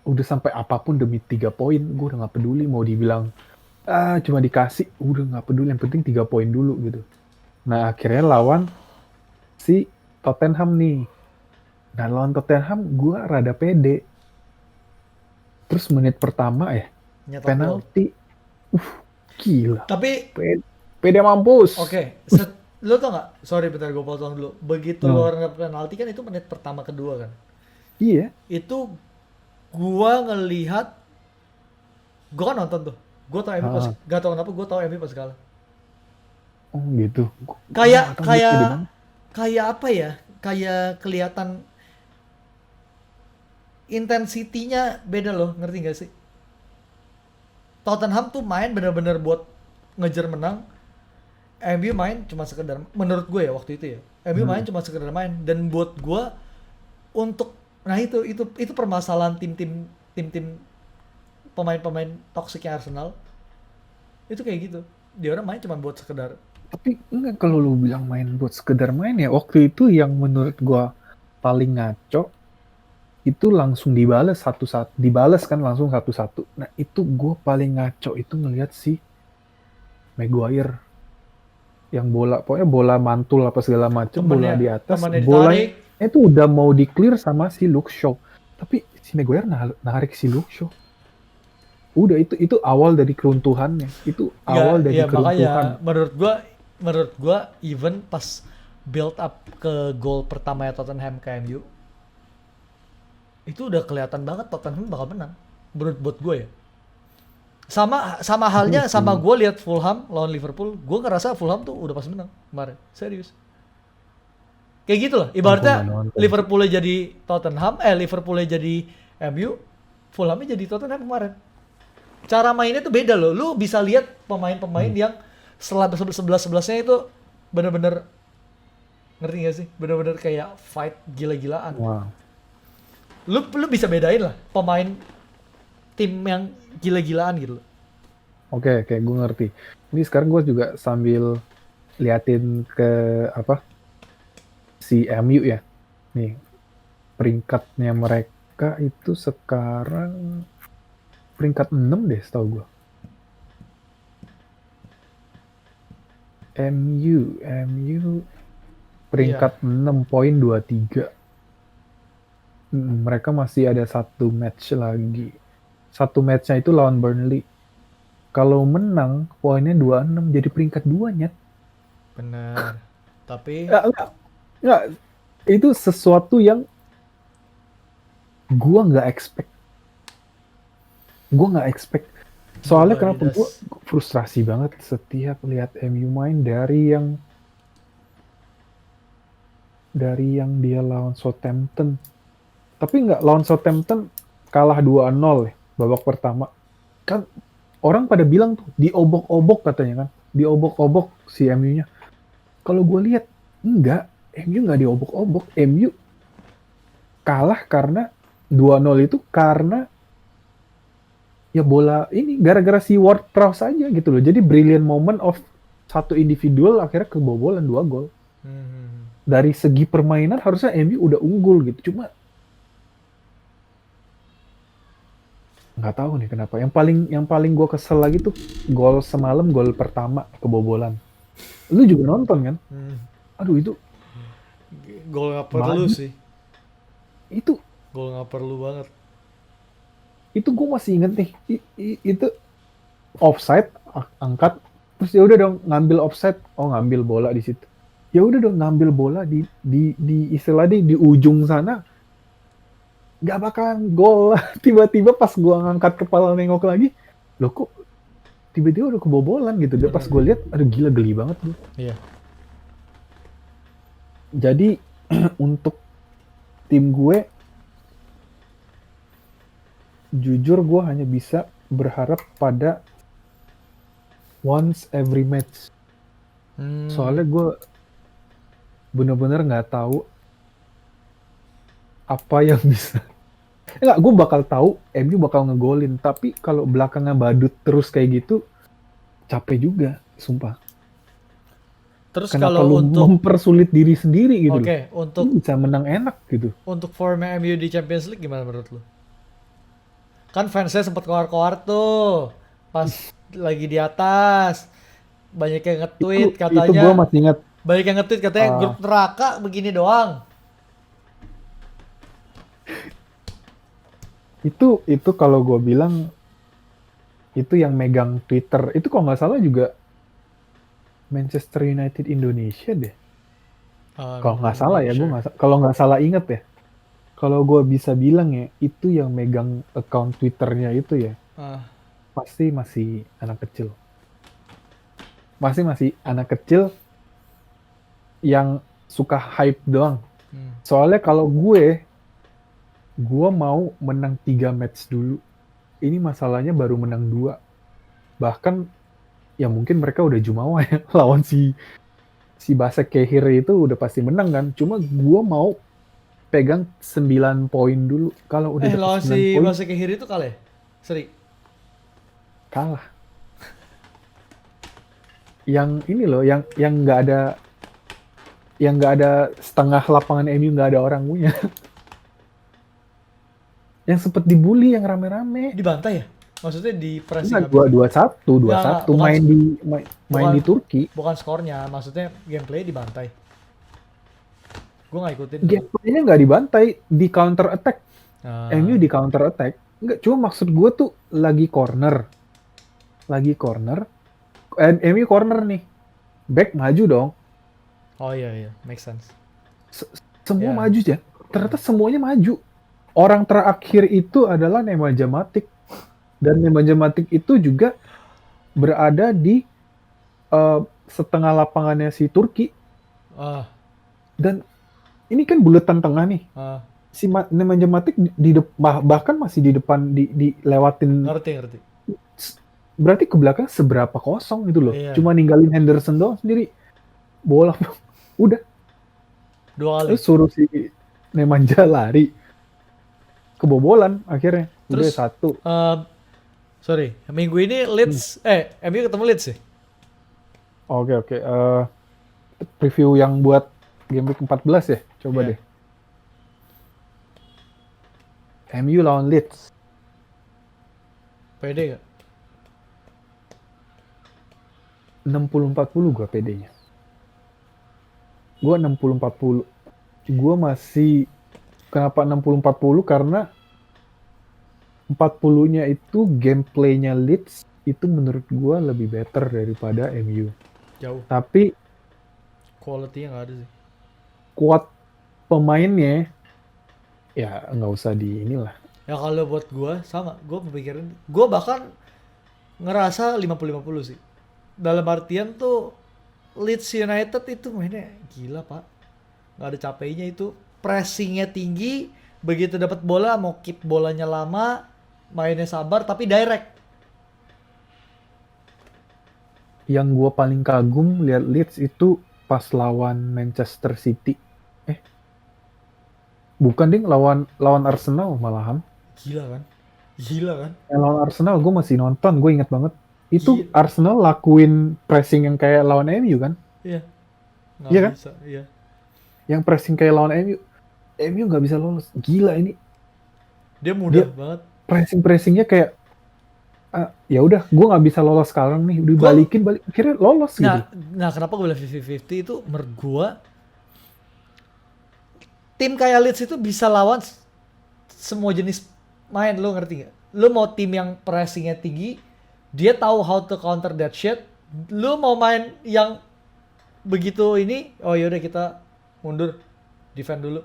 udah sampai apapun demi 3 poin, gua udah nggak peduli mau dibilang cuma dikasih, udah nggak peduli, yang penting 3 poin dulu gitu. Nah akhirnya lawan si Tottenham nih. Nah lawan Tottenham gua rada pede. Terus menit pertama Nyetak gol. penalti, gila, Tapi pede mampus. oke, lo tau nggak? Sorry bentar gue potong dulu. Begitu lo No. orang dapet penalti kan itu menit pertama kedua kan. Iya. Itu gua ngelihat, gua kan nonton tuh. Gua tau MU pas, Ah, gak tau kenapa gua tau MU pas kalah. oh gitu. Gua Kayak nggak tahu dia pede kayak banget. kayak apa ya? Kayak kelihatan intensitinya beda loh, ngerti gak sih? Tottenham tuh main bener-bener buat ngejar menang. MU main cuma sekedar, menurut gue ya waktu itu ya. MU main Hmm. cuma sekedar main, dan buat gue untuk, nah itu permasalahan tim-tim pemain-pemain toksiknya Arsenal itu kayak gitu. Dia orang main cuma buat sekedar. Tapi enggak, kalau lu bilang main buat sekedar main ya, waktu itu yang menurut gua paling ngaco itu langsung dibales satu-satu, dibales kan langsung satu-satu. Nah itu gua paling ngaco itu ngelihat si Maguire yang bola, pokoknya bola mantul apa segala macem, bola di atas, Temannya bolanya ditarik. itu udah mau di clear sama si Luke Shaw, tapi si Maguire narik si Luke Shaw. Udah itu awal dari keruntuhannya, itu Ya, awal dari ya keruntuhan. makanya menurut gua even pas build up ke gol pertama ya Tottenham ke MU, itu udah kelihatan banget Tottenham bakal menang. Menurut buat gue ya. Sama Iya halnya sama sih, gue lihat Fulham lawan Liverpool, gue ngerasa Fulham tuh udah pasti menang kemarin. Serius. Kayak gitu loh. gua Ibaratnya nggak nonton sih. Liverpoolnya jadi Tottenham, Liverpoolnya jadi MU, Fulhamnya jadi Tottenham kemarin. Cara mainnya tuh beda loh. Lu bisa lihat pemain-pemain Hmm. yang setelah sebelas-sebelasnya itu bener-bener, ngerti gak sih? Bener-bener kayak fight gila-gilaan. Wah. Lu bisa bedain lah pemain tim yang gila-gilaan gitu loh. Oke, kayak gue ngerti. Ini sekarang gue juga sambil liatin ke apa si MU ya. Nih, peringkatnya mereka itu sekarang peringkat 6 deh setahu gue. MU Iya, peringkat 6,23. Mereka masih ada satu match lagi. Satu matchnya itu lawan Burnley. Kalau menang, poinnya 26, jadi peringkat 2 nya. bener. Tapi Enggak, itu sesuatu yang gua nggak expect. Gua nggak expect. Soalnya nobody kenapa gua does. frustrasi banget setiap lihat MU main dari yang dia lawan Southampton. Tapi nggak, lawan Southampton kalah 2-0 ya, babak pertama. Kan orang pada bilang tuh diobok-obok katanya kan. Diobok-obok si MU-nya. Kalau gue lihat enggak, MU nggak diobok-obok. MU kalah karena 2-0 itu karena ya bola ini gara-gara si Ward-Prowse aja gitu loh. Jadi brilliant moment of satu individual akhirnya kebobolan 2 gol. Hmm. Dari segi permainan harusnya MU udah unggul gitu. Cuma nggak tahu nih kenapa. Yang paling gue kesel lagi tuh gol semalam, gol pertama kebobolan. Lu juga nonton kan? Hmm. Aduh itu Gol nggak perlu maju sih. itu Gol nggak perlu banget. itu gue masih inget nih. Itu offside, angkat, terus ya udah dong ngambil offside, oh ngambil bola di situ. Ya udah dong ngambil bola di istilahnya di ujung sana, nggak bakalan gol. Tiba-tiba pas gua ngangkat kepala nengok lagi, loh kok tiba-tiba udah kebobolan gitu. Dan pas Bener. gue lihat, aduh gila, geli banget gue. Iya. Jadi untuk tim gue, jujur gue hanya bisa berharap pada once every match. Hmm. Soalnya gue bener-bener nggak tahu apa yang bisa. Enggak, gue bakal tahu MU bakal ngegolin. Tapi kalau belakangnya badut terus kayak gitu, capek juga. sumpah. Terus Kenapa kalau lu untuk mempersulit diri sendiri gitu loh? oke, untuk Lu bisa menang enak gitu. formnya MU di Champions League gimana menurut lu? Kan fansnya sempat keluar-keluar tuh pas lagi di atas. Banyak yang nge-tweet Itu gue katanya, masih ingat. grup uh, neraka begini doang. itu kalau gue bilang itu yang megang Twitter itu kalau nggak salah juga Manchester United Indonesia deh. Kalau nggak salah ya, Sure. kalau nggak salah inget ya. Kalau gue bisa bilang ya, itu yang megang account Twitternya itu ya, Ah, pasti masih anak kecil. Pasti masih anak kecil yang suka hype doang. hmm. Soalnya kalau gue mau menang 3 match dulu. Ini masalahnya baru menang 2. Bahkan ya mungkin mereka udah jumawa ya lawan si Basek Kehir itu udah pasti menang kan. Cuma gue mau pegang 9 poin dulu. Kalau udah dapet Lawan 9 si poin, Basa Kehiri itu kalah ya? Seri. kalah. Yang ini loh, yang nggak ada setengah lapangan MU nggak ada orang punya. Yang sempet dibully yang rame-rame. Dibantai ya? Maksudnya di pressing Enggak, habis. dua Enggak, satu bukan main bukan di Turki. bukan skornya, maksudnya gameplay dibantai. Gue nggak ikutin tuh. Gameplaynya nggak dibantai, di counter attack. Ah, MU di counter attack. Enggak, cuma maksud gue tuh lagi corner, MU corner nih, back maju dong, oh iya, make sense. semua Ya, maju ya, ternyata semuanya maju. Orang terakhir itu adalah Nemanja Matic, dan Nemanja Matic itu juga berada di setengah lapangannya si Turki, ah, dan ini kan buletan tengah nih. ah, Si Nemanja Matic bahkan masih di depan, dilewatin. ngerti. Berarti ke belakang seberapa kosong itu loh. Iya, Cuma ninggalin Henderson doang sendiri. Bola udah. 2 kali. Terus suruh si Nemanja lari. Kebobolan akhirnya. Udah Terus, 1. sorry, minggu ini Leeds, MU ketemu Leeds ya? Oke. Preview yang buat game week 14 ya. Coba Iya. deh. MU lawan Leeds. Pede gak? 60-40 gue PD-nya. Gue 60-40. Gue masih... Kenapa 60-40? Karena 40-nya itu gameplaynya Leeds itu menurut gue lebih better daripada MU. Jauh. Tapi Quality-nya gak ada sih. kuat pemainnya ya nggak usah di inilah. Ya kalau buat gue sama, gue pemikiran, gue bahkan ngerasa 50-50 sih. Dalam artian tuh Leeds United itu mainnya gila pak, nggak ada capeknya itu, pressingnya tinggi, begitu dapat bola mau keep bolanya lama, mainnya sabar tapi direct. Yang gue paling kagum lihat Leeds itu pas lawan Manchester City. Bukan ding, lawan Arsenal malahan. Gila kan, Yang lawan Arsenal gue masih nonton, gue inget banget. Itu Gila. Arsenal lakuin pressing yang kayak lawan MU kan? Iya, nggak Iya kan? bisa, iya. Yang pressing kayak lawan MU nggak bisa lolos. Gila ini. Dia mudah Dia banget. pressingnya kayak ya udah, gue nggak bisa lolos sekarang nih, dibalikin balik akhirnya lolos gitu. Nah kenapa gue bilang 50-50 itu menurut gue, tim kayak Leeds itu bisa lawan semua jenis main, lo ngerti gak? Lo mau tim yang pressingnya tinggi, dia tahu how to counter that shit. Lo mau main yang begitu ini, oh yaudah kita mundur, defend dulu.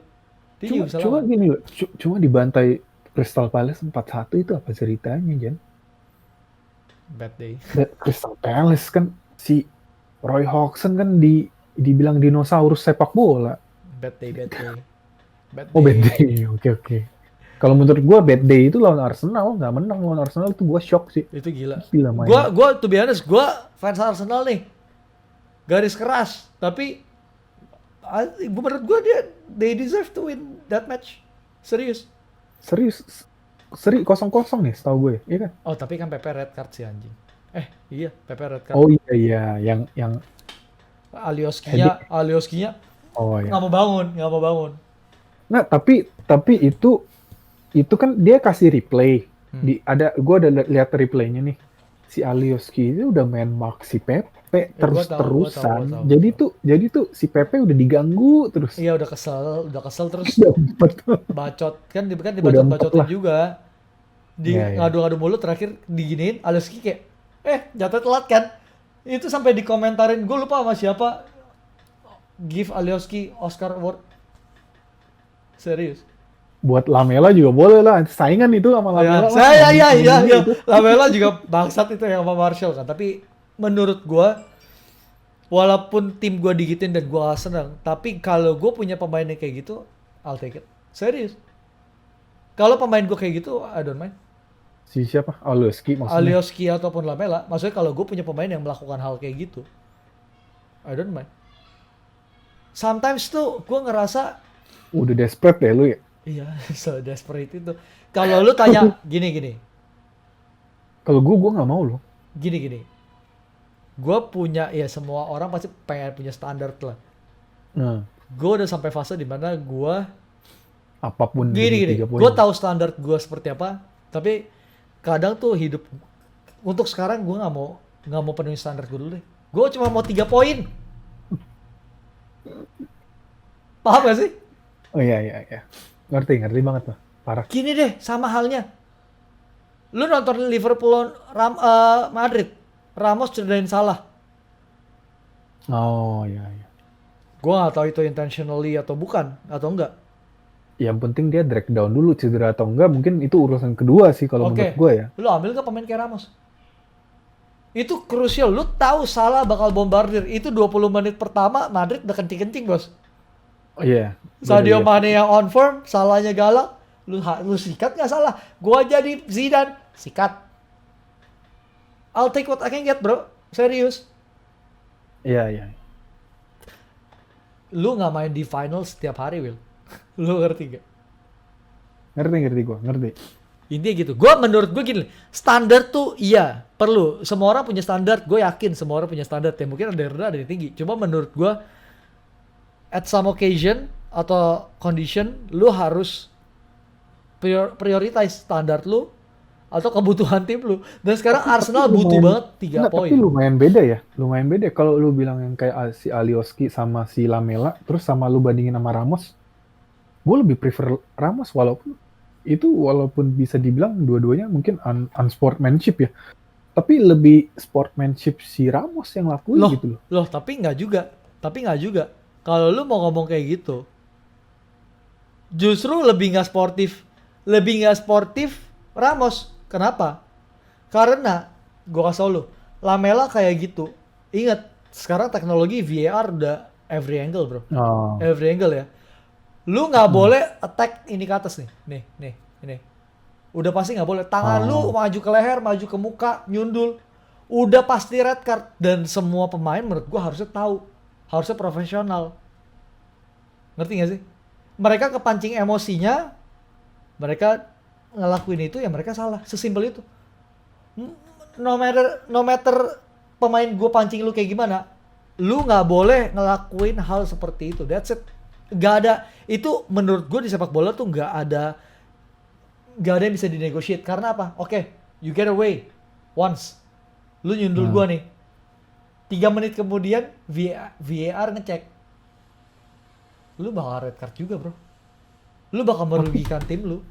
Dia juga bisa Cuma lawan. gini loh, cuma dibantai Crystal Palace 4-1 itu apa ceritanya, Jan? Bad day. Crystal Palace kan si Roy Hodgson kan dibilang dinosaurus sepak bola. Bad day. Oh, bad day. Oke. Kalau menurut gue bad day itu lawan Arsenal, nggak menang lawan Arsenal itu gue shock sih. Itu gila. Gila main. Gue to be honest, gue fans Arsenal nih. Garis keras, tapi menurut gue they deserve to win that match. Serius. Seri 0-0 nih setahu gue, iya kan? Oh tapi kan Pepe red card sih anjing. Iya, Pepe red card. Oh iya iya, yang heading. Alioskinya Oh nggak ya. mau bangun, nggak mau bangun. Nah, tapi itu kan dia kasih replay. Hmm. Gue ada lihat replaynya nih. Si Alioski itu udah main mark si Pepe Ya gua terus-terusan. tahu, gua tahu. Jadi tuh si Pepe udah diganggu terus. Iya udah kesel terus Udah empat, bacot kan udah empat dibacot-bacotin lah. juga. Di Ya ya. ngadu-ngadu mulut terakhir diginiin Alioski kayak jatuh telat kan. Itu sampai dikomentarin, gue lupa sama siapa, give Alioski Oscar Award. Serius. Buat Lamela juga boleh lah. Saingan itu sama Ya, Lamela lah. saya ya Ngomongnya itu. Lamela juga bangsat itu yang sama Marshall kan. Tapi menurut gua walaupun tim gua digituin dan gua senang, tapi kalau gua punya pemain yang kayak gitu, I'll take it. Serius. Kalau pemain gua kayak gitu, I don't mind. Si siapa? Alioski maksudnya. Alioski ataupun Lamela, maksudnya kalau gue punya pemain yang melakukan hal kayak gitu, I don't mind. Sometimes tuh gue ngerasa, Udah desperate deh lu ya. iya, so desperate itu. Kalau lu tanya gini, Kalau gue nggak mau loh. gini. Gue punya, ya semua orang pasti pengen punya standar lah. Nah, Gue udah sampai fase dimana gue, apapun demi gini. 3 poin. Gue tahu standar gue seperti apa, tapi kadang tuh hidup, untuk sekarang gue nggak mau penuhi standar gue dulu deh. Gue cuma mau 3 poin. Paham gak sih? Oh iya iya iya. Ngerti banget tuh. Parah. Gini deh, sama halnya. Lu nonton Liverpool lawan Madrid. Ramos cederain Salah. Oh iya iya. Gua nggak tahu itu intentionally atau bukan atau enggak. Yang penting dia drag down dulu cedera atau enggak, mungkin itu urusan kedua sih kalau menurut Oke, gue ya. lu ambil gak pemain kayak Ramos? Itu krusial. Lu tahu Salah bakal bombardir. Itu 20 menit pertama Madrid udah kencing-kencing, Bos. Oh iya, gue udah Sadio lihat. Mane yang on form, Salahnya galak. Lu sikat nggak Salah? Gua jadi Zidane, sikat. I'll take what I can get, bro. Serius. Iya iya. Lu nggak main di final setiap hari, Will. Lu ngerti gak? Ngerti gue, ngerti. Intinya gitu. Menurut gue gini, standar tuh iya perlu. Semua orang punya standar. Gue yakin semua orang punya standar. Ya mungkin ada yang rendah, ada yang tinggi. Cuma menurut gue, at some occasion atau condition, lu harus prioritize standar lu atau kebutuhan tim lu. Dan sekarang Arsenal butuh banget 3 Enggak, tapi poin. lumayan beda ya. Lumayan beda kalau lu bilang yang kayak si Alioski sama si Lamela, terus sama lu bandingin sama Ramos. Gue lebih prefer Ramos walaupun bisa dibilang dua-duanya mungkin unsportsmanship ya. Tapi lebih sportsmanship si Ramos yang lakuin gitu loh. Loh, tapi nggak juga. Kalau lu mau ngomong kayak gitu, justru lebih nggak sportif Ramos. Kenapa? Karena gua kasih tau lu, Lamela kayak gitu. Ingat, sekarang teknologi VAR udah every angle, bro. Oh. Every angle ya. Lu nggak boleh attack ini ke atas nih. Nih, ini. Udah pasti nggak boleh. Tangan lu maju ke leher, maju ke muka, nyundul. Udah pasti red card. Dan semua pemain menurut gua harusnya tahu. Harusnya profesional. Ngerti gak sih? Mereka kepancing emosinya, mereka ngelakuin itu ya mereka salah. Sesimpel itu. No matter pemain gue pancing lu kayak gimana, lu nggak boleh ngelakuin hal seperti itu. That's it. Gak ada. Itu menurut gue di sepak bola tuh gak ada yang bisa dinegosiate. Karena apa? Oke, you get away once. Lu nyundul gue nih. 3 menit kemudian VAR ngecek. Lu bakal red card juga, bro. Lu bakal merugikan tim lu.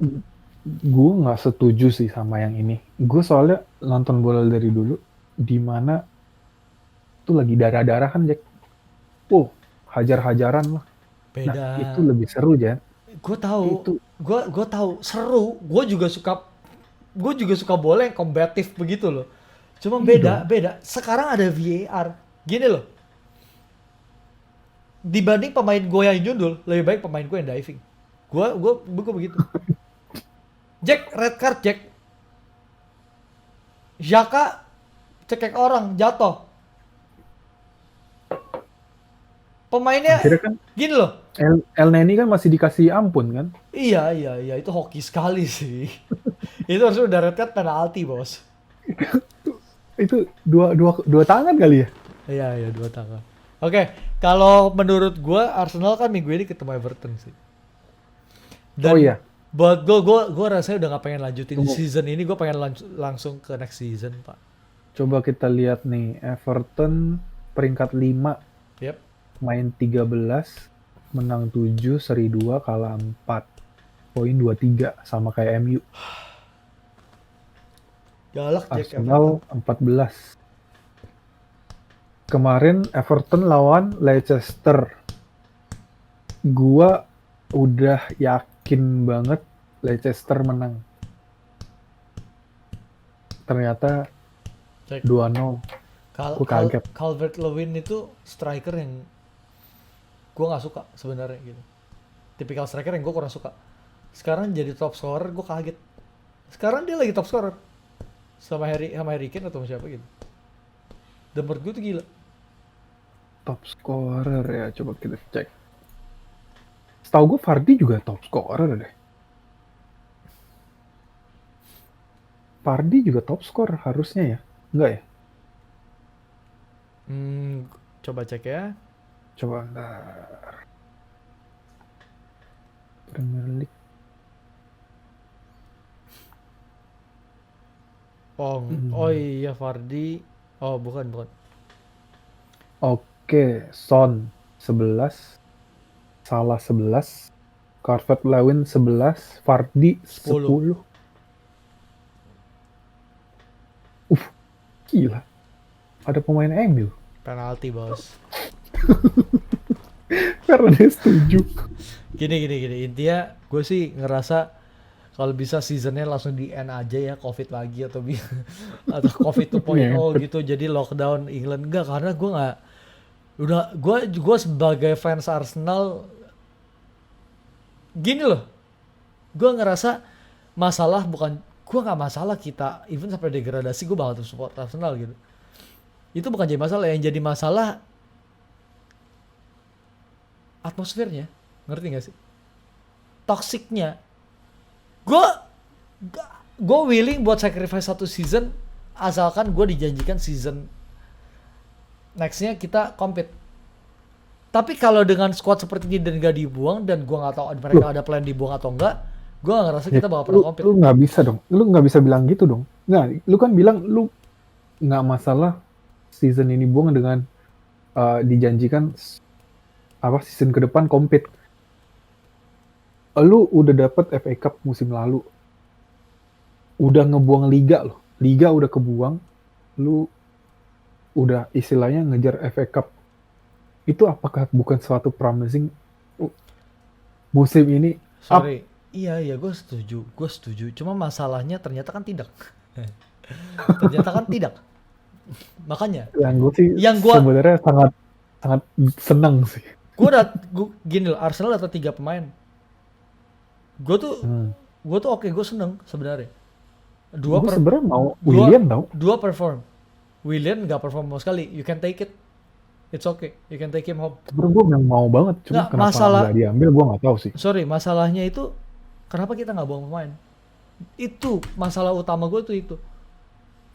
Gue nggak setuju sih sama yang ini. Gue soalnya nonton bola dari dulu, di mana tuh lagi darah-darahan, Jack. Hajar-hajaran lah. Beda. Nah, itu lebih seru, Jack. Gue tahu. Itu. Gue tahu seru. Gue juga suka bola yang kombatif begitu loh. Cuma beda. Sekarang ada VAR. Gini loh. Dibanding pemain gue yang nyundul, lebih baik pemain gue yang diving. Gue begitu. Jack, red card Jack. Xhaka cekek orang, jatuh. Pemainnya Akhirnya kan gini loh. El Neni kan masih dikasih ampun kan? Iya, itu hoki sekali sih. Itu harusnya udah red card penalti, bos. Itu dua tangan kali ya? Iya, iya, 2 tangan. Oke, kalau menurut gua Arsenal kan minggu ini ketemu Everton sih. Oh Dan iya, buat gua rasanya udah gak pengen lanjutin tunggu. season ini, gua pengen langsung ke next season, Pak. Coba kita lihat nih, Everton peringkat 5, Yep. main 13, menang 7, seri 2, kalah 4. Poin 23, sama kayak MU. Galak Jack Everton. Arsenal 14. Kemarin Everton lawan Leicester. Gua udah yakin banget Leicester menang. Ternyata Jack. 2-0. Gue kaget. Calvert-Lewin itu striker yang gua nggak suka sebenarnya gitu. Tipikal striker yang gua kurang suka. Sekarang jadi top scorer, gua kaget. Sekarang dia lagi top scorer sama Harry Kane atau siapa gitu. Dan menurut gue tuh gila. Top scorer ya, coba kita cek. Setahu gue Vardy juga top scorer deh. Vardy juga top scorer harusnya ya? Enggak ya? Coba cek ya. Coba ntar. Premier League. Oh iya Fardi. Oh bukan. Oke, Son 11, Salah 11, Calvert-Lewin 11, Vardy 10. Gila. Ada pemain MU. Penalti bos. Karena dia setuju. Gini. Intinya gue sih ngerasa kalau bisa seasonnya langsung di end aja ya, COVID lagi atau atau COVID 2.0 gitu, jadi lockdown England. Enggak, karena gue nggak, udah gue sebagai fans Arsenal gini loh, gue ngerasa masalah bukan, gue nggak masalah kita even sampai degradasi, gue bakal terus support Arsenal gitu. Itu bukan jadi masalah, yang jadi masalah atmosfernya, ngerti gak sih? Toksiknya. Gue willing buat sacrifice 1 season asalkan gue dijanjikan season nextnya kita compete. Tapi kalau dengan squad seperti ini dan gak dibuang, dan gue nggak tahu mereka ada plan dibuang atau enggak, gue gak ngerasa kita bakal pernah compete. Lu nggak bisa dong, lu nggak bisa bilang gitu dong. Nah, lu kan bilang lu nggak masalah season ini buang dengan dijanjikan season ke depan compete. Lu udah dapet FA Cup musim lalu, udah ngebuang liga loh, liga udah kebuang, lu udah istilahnya ngejar FA Cup. Itu apakah bukan suatu promising musim ini? Sorry, iya gue setuju. Cuma masalahnya ternyata kan tidak. Ternyata kan tidak. Makanya. Yang gue sebenarnya sangat senang sih. Gini loh, Arsenal dapat 3 pemain. Gue tuh oke, gue seneng sebenarnya. Gue sebenarnya mau Willian tau. 2 perform. Willian nggak perform sama sekali. You can take it. It's okay. You can take him home. Sebenarnya gue memang mau banget, cuma kenapa nggak diambil gue nggak tahu sih. Sorry, masalahnya itu kenapa kita nggak buang pemain? Itu masalah utama gue tuh itu.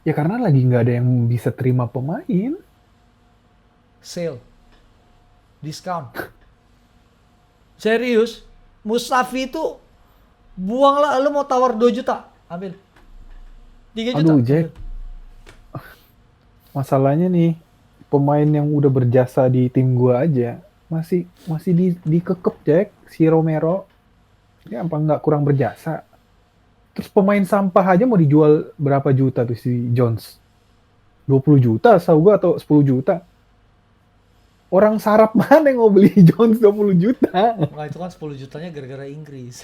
Ya karena lagi nggak ada yang bisa terima pemain. Sale, discount. Serius, Mustafi itu buanglah, lu mau tawar 2 juta, ambil. 3 juta. Aduh Jack, masalahnya nih pemain yang udah berjasa di tim gua aja masih dikekep Jack, si Romero. Ya apa nggak kurang berjasa? Terus pemain sampah aja mau dijual berapa juta tuh si Jones? 20 juta tau gua atau 10 juta? Orang sarap mana yang mau beli Jones 20 juta? Nah itu kan 10 jutanya gara-gara Inggris.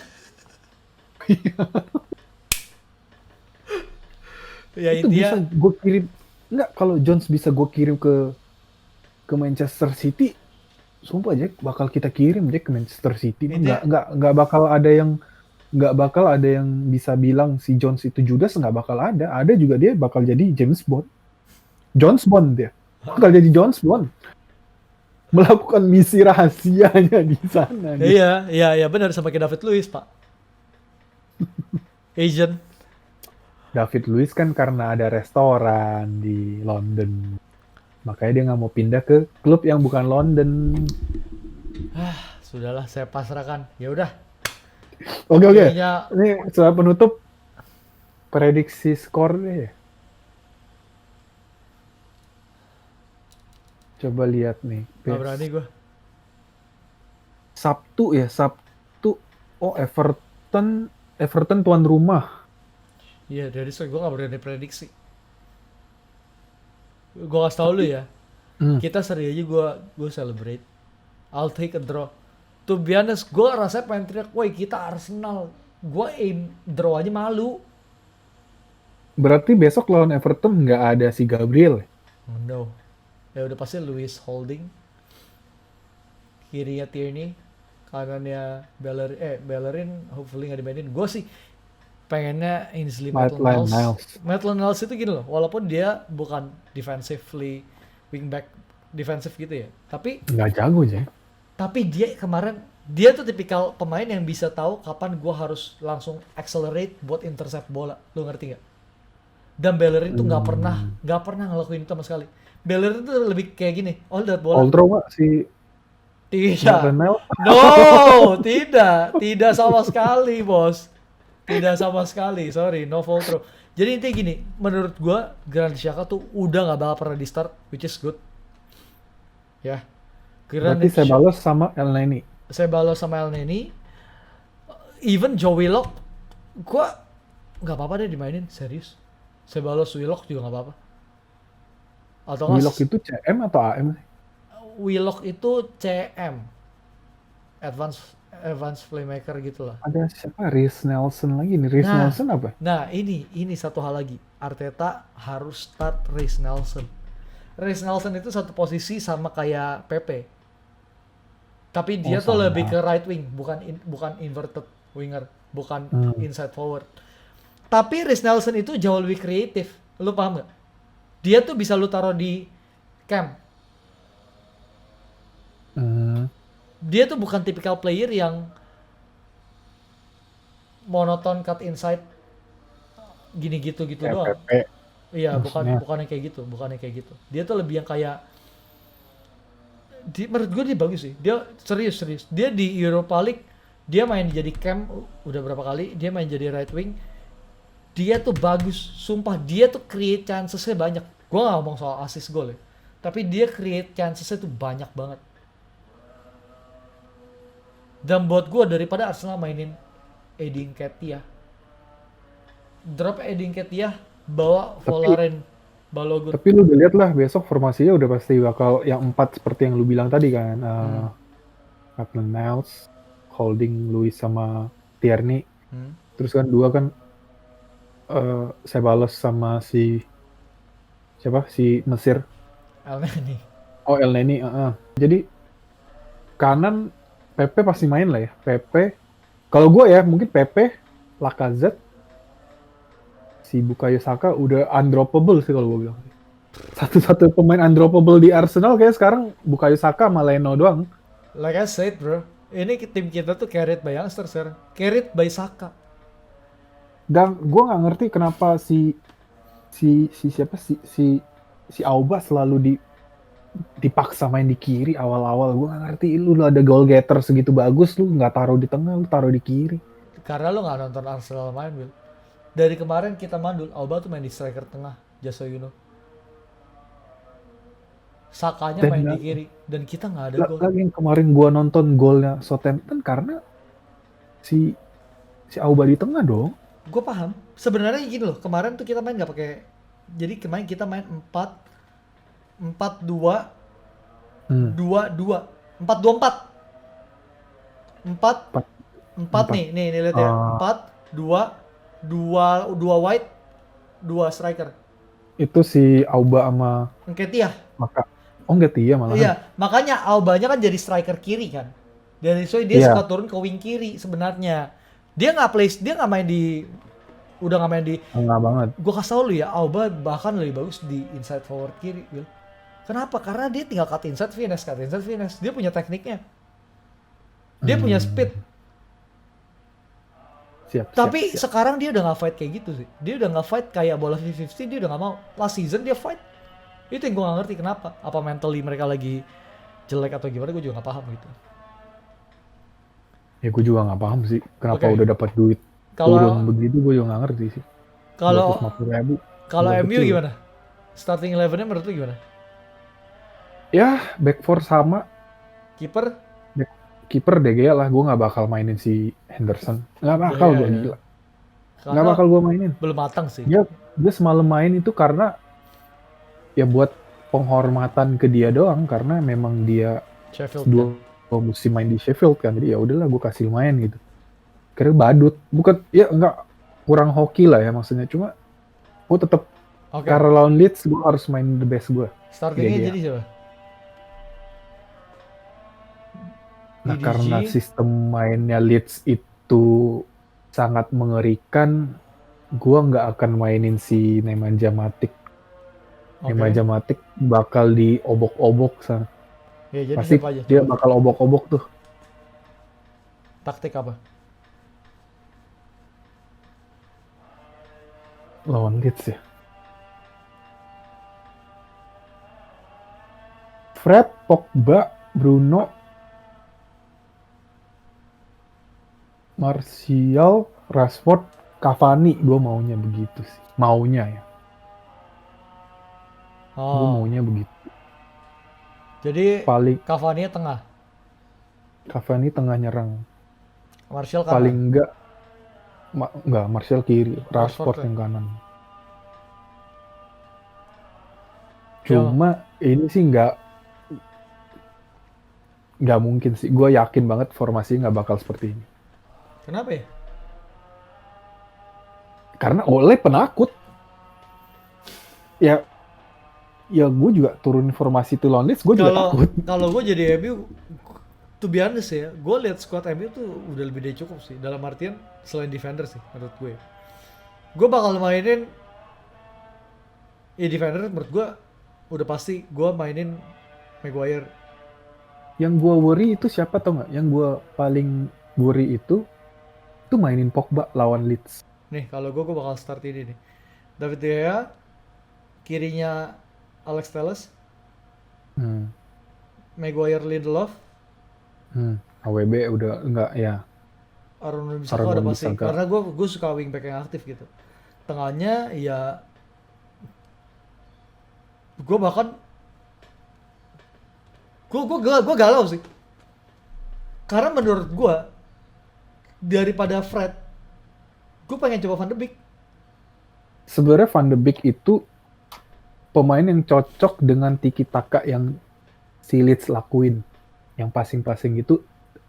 Ya itu bisa gue kirim. Enggak, kalau Jones bisa gue kirim ke Manchester City, sumpah Jack, bakal kita kirim Jack ke Manchester City. Nggak bakal ada yang bisa bilang si Jones itu Judas, nggak bakal ada. Ada juga dia bakal jadi James Bond. Jones Bond dia. Bakal jadi Jones Bond. Melakukan misi rahasianya di sana. Iya benar, sama kayak David Luiz, Pak. Asian. David Luiz kan karena ada restoran di London. Makanya dia nggak mau pindah ke klub yang bukan London. Sudahlah, saya pasrahkan. Ya udah, Oke. kayaknya Ini setelah penutup prediksi skor deh ya. Coba lihat nih. nggak berani gue. Sabtu ya, Sabtu. Oh, Everton tuan rumah. Iya, dari so gue nggak berani prediksi. Gue kasih tau lu ya, Hmm, kita seri aja gue celebrate. I'll take a draw. To be honest, gue rasanya pengen teriak, woi kita Arsenal. Gue aim draw aja malu. Berarti besok lawan Everton nggak ada si Gabriel. Oh, no. Ya udah pasti Lewis Holding. Kirinya Tierney. Kanannya Bellerin hopefully nggak dimainin. Gue sih pengennya Ainsley Maitland Maitland-Niles. Niles. Maitland-Niles itu gini loh, walaupun dia bukan defensively wingback defensif gitu ya. Nggak jago aja. Tapi dia tuh tipikal pemain yang bisa tahu kapan gua harus langsung accelerate buat intercept bola. Lu ngerti nggak? Dan Bellerin tuh nggak pernah ngelakuin itu sama sekali. Bellerin tuh lebih kayak gini. Oh, lihat bola. Ultra nggak si Tidak. Maitland Niles? No, tidak sama sekali, bos. Tidak sama sekali, sorry, no fault throw. Jadi intinya gini, menurut gua Granit Xhaka tuh udah nggak bakal pernah di start, which is good. Ya, Berarti Granit saya Xhaka, balas sama Elneny. saya balas sama El Neni, even Joe Willock, gua nggak apa-apa deh dimainin, serius. Saya balas Willock juga nggak apa-apa. Atau nggak, Willock itu CM atau AM sih? Willock itu CM, advance playmaker gitu lah. Ada siapa? Reece Nelson lagi nih. Reece Nah, Nelson apa? nah ini satu hal lagi. Arteta harus start Reece Nelson. Reece Nelson itu satu posisi sama kayak Pepe. Tapi dia tuh Sama. lebih ke right wing, bukan inverted winger, bukan Hmm. inside forward. Tapi Reece Nelson itu jauh lebih kreatif. Lu paham nggak? Dia tuh bisa lu taruh di camp. Hmm. Dia tuh bukan tipikal player yang monoton cut inside gini gitu Kayak doang. Pepe. Iya, Maksudnya. bukannya kayak gitu. Dia tuh lebih yang kayak menurut gue dia bagus sih. Dia serius. Dia di Europa League dia main jadi cam udah berapa kali, dia main jadi right wing. Dia tuh bagus, sumpah dia tuh create chances-nya banyak. Gua gak ngomong soal assist goal ya. Tapi dia create chances-nya tuh banyak banget. Dan buat gue daripada Arsenal mainin Eddie Nketiah, drop Eddie Nketiah, bawa Volaren Balogun. Tapi lu udah lihat lah besok formasinya udah pasti bakal yang 4 seperti yang lu bilang tadi kan. Maitland Niles, Holding, Luis sama Tierney. Terus kan 2 kan Ceballos sama si siapa? Si Mesir. Elneny. Oh, Elneny. Jadi kanan Pepe pasti main lah ya. Pepe. Kalau gue ya mungkin Pepe, Lacazette, si Bukayo Saka udah undroppable sih kalau gue bilang. Satu-satu pemain undroppable di Arsenal kayak sekarang Bukayo Saka sama Leno doang. Like I said bro, ini tim kita tuh carried by youngsters sir. Carried by Saka. Dan gue nggak ngerti kenapa si siapa si Auba selalu dipaksa main di kiri awal-awal. Gue nggak ngerti, lu ada goal getter segitu bagus, lu nggak taruh di tengah, lu taruh di kiri. Karena lo gak nonton Arsenal main, Will. Dari kemarin kita mandul, Auba tuh main di striker tengah, just so you know. Sakanya main di kiri, dan kita gak ada gol. Lagi yang kemarin gue nonton golnya Southampton karena si Auba di tengah dong. Gue paham. Sebenarnya gini loh, kemarin tuh kita main gak pakai. Jadi kemarin kita main 4-2 2-2 4 nih lihat ya. 4-2 wide, 2 striker. Itu si Auba sama Nketiah. Maka. Oh enggak dia malah. Iya, makanya Aubanya kan jadi striker kiri kan. Dari so dia suka turun ke wing kiri sebenarnya. Dia nggak main di Enggak banget. Gue kasih tau lu ya, Auba bahkan lebih bagus di inside forward kiri, Will. Kenapa? Karena dia tinggal cut inside finish. Dia punya tekniknya. Dia punya speed. siap, siap, Tapi siap. sekarang dia udah nggak fight kayak gitu sih. Dia udah nggak fight kayak bola 50-50, dia udah nggak mau. Last season dia fight. Itu yang gue nggak ngerti kenapa. Apa mentally mereka lagi jelek atau gimana, gue juga nggak paham gitu. Ya gue juga nggak paham sih kenapa Oke, udah dapat duit turun kalau begitu, gue juga nggak ngerti sih. kalau 250.000 kalau belum MU kecil. gimana? Starting 11-nya menurut lu gimana? Ya, back four sama. Kiper? Back, kiper De Gea lah, gue nggak bakal mainin si Henderson. Nggak De bakal Gea gue, ya. gila. Nggak Karena bakal gue mainin. belum matang sih. Dia semalam main itu karena ya buat penghormatan ke dia doang, karena memang dia Sheffield kan. dua musim main di Sheffield kan, jadi ya udahlah gue kasih main gitu. Karena badut, bukan ya nggak kurang hoki lah ya maksudnya, cuma gue tetap Oke. karena lawan Leeds gue harus main the best gue. Startingnya DG. jadi siapa? Nah karena EDG. sistem mainnya Leeds itu sangat mengerikan, gue nggak akan mainin si Nemanja Matic. Oke. Nemanja Matic bakal diobok-obok sana. Ya jadi Pasti siapa aja dia coba? bakal obok-obok tuh Taktik apa? lawan Leeds ya. Fred, Pogba, Bruno, Martial, Rashford, Cavani, gue maunya begitu sih. Maunya ya. Gue Oh, maunya begitu. jadi Paling Cavani tengah, Cavani tengah nyerang. Martial Paling kanan, enggak Martial kiri, Rashford Rashford kan. yang kanan. Ya, Cuma ini sih nggak mungkin sih. Gue yakin banget formasinya nggak bakal seperti ini. kenapa ya? Karena Ole penakut. Ya, ya gue juga turun formasi tuh lawan Leeds, gue juga Kalau takut. kalau gue jadi MU, to be honest ya, gue lihat squad MU tuh udah lebih dari cukup sih. Dalam artian selain defender sih menurut gue. Gue bakal mainin ya defender menurut gue udah pasti gue mainin Maguire. Yang gue worry itu siapa tau nggak? Yang gue paling worry itu mainin Pogba lawan Leeds. Nih kalau gue bakal start ini nih. David De Gea, kirinya Alex Telles, Hmm, Maguire Lindelof, AWB udah nggak ya. Aaron Wan-Bissaka Aaron udah pasti. Wan-Bissaka. Karena gue suka wingback yang aktif gitu. Tengahnya ya gue bahkan gue galau sih. Karena menurut gue daripada Fred, gue pengen coba Van de Beek. Sebenarnya Van de Beek itu pemain yang cocok dengan tiki taka yang si Leeds lakuin. Yang passing-passing itu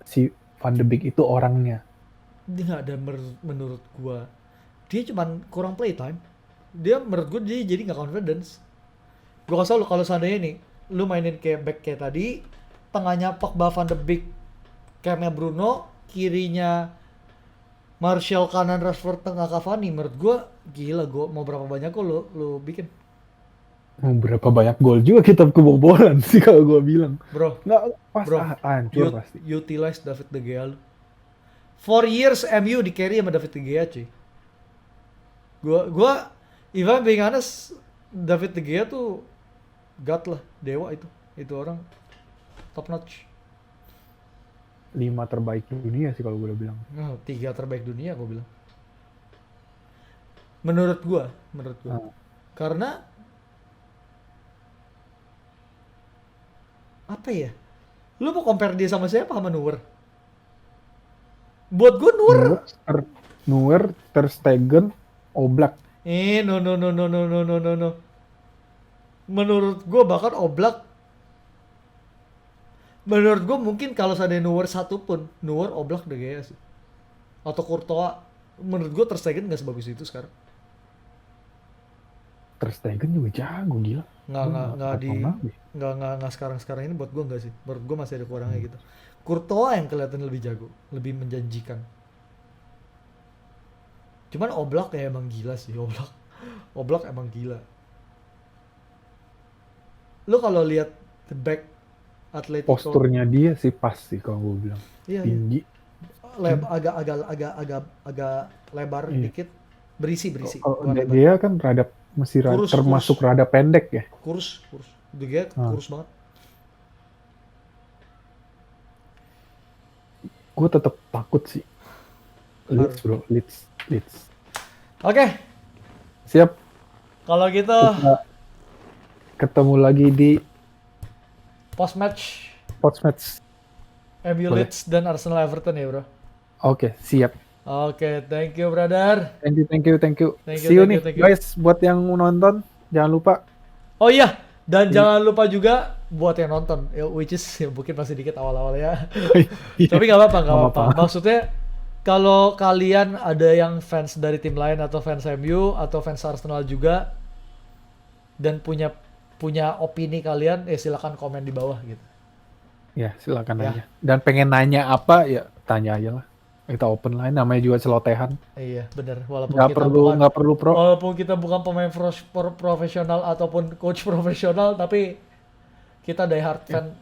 si Van de Beek itu orangnya. Dia nggak ada menurut gue. Dia cuman kurang playtime. Dia menurut gue dia jadi nggak confidence. Gue kasih tau lu kalau seandainya nih, lu mainin kayak back kayak tadi, tengahnya Pogba Van de Beek, camnya Bruno, kirinya Martial kanan Rashford tengah Cavani, menurut gue gila. Gue mau berapa banyak kok lu bikin, Berapa banyak gol juga kita kebobolan sih kalau gue bilang. bro. Nggak pas Bro, hancur pasti. utilize David De Gea lu. 4 years MU di carry sama David De Gea cuy. Gua if I'm being honest, David De Gea tuh god lah, dewa itu. Itu orang top notch. 5 terbaik dunia sih kalau gue udah bilang. Oh, 3 terbaik dunia gue bilang. Menurut gua. Nah, Karena apa ya? Lu mau compare dia sama siapa, sama Neuer? Buat gua Neuer. Neuer, Neuer, Ter Stegen, Oblak. No no no no no no no no no. Menurut gua bahkan Oblak, menurut gua mungkin kalau ada Neuer satu pun, Neuer, Oblak, De Gea sih. Atau Courtois. Menurut gua Ter Stegen nggak sebagus itu sekarang. Ter Stegen juga jago gila. Nggak Gue nggak nggak nggak di tahu kenapa ya. nggak sekarang ini buat gua nggak sih. Menurut gua masih ada kurangnya gitu. Courtois yang kelihatan lebih jago, lebih menjanjikan. Cuman Oblak ya emang gila sih, Oblak. Oblak emang gila. Lu kalau lihat the back Atletico, Posturnya dia sih pas sih kalau gue bilang. iya iya. Tinggi. agak lebar Iya. dikit, berisi. Kalau Bukan De lebar. Gea kan masih termasuk rada pendek ya. Kurus. De Gea kurus banget. Gue tetap takut sih. Leeds bro, Leeds. Oke, Siap, kalau gitu kita ketemu lagi di post match Post-match. MU Boleh. Leeds dan Arsenal Everton ya, bro. Oke, siap. Oke, thank you, brother. Thank you. Thank you, See you thank you, nih thank you. guys, buat yang nonton jangan lupa. Oh iya, dan Iya. jangan lupa juga buat yang nonton, ya, which is ya, mungkin masih dikit awal-awal ya. Iya. Tapi nggak apa-apa. Nggak apa-apa. Maksudnya kalau kalian ada yang fans dari tim lain atau fans MU atau fans Arsenal juga dan punya opini kalian, silakan komen di bawah gitu. Ya, silakan Ya. aja. Dan pengen nanya apa ya tanya aja lah. Kita open line, namanya juga celotehan. Iya, bener. Walaupun Nggak perlu pro. walaupun kita bukan pemain profesional ataupun coach profesional, tapi kita die hard fan.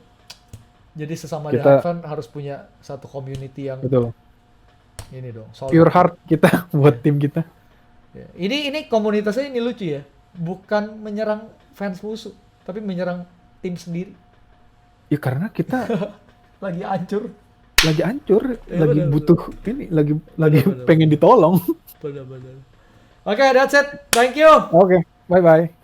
Jadi sesama die Kita- hard fan harus punya satu community yang Betul. ini dong. solid. Pure heart kita buat tim kita. Ya. Ini komunitasnya ini lucu ya. Bukan menyerang fans musuh, tapi menyerang tim sendiri. Ya karena kita Lagi hancur. lagi hancur, Iya, lagi benar, butuh ini, lagi Benar. pengen ditolong. Benar-benar. Oke, that's it. Thank you. Oke, bye-bye.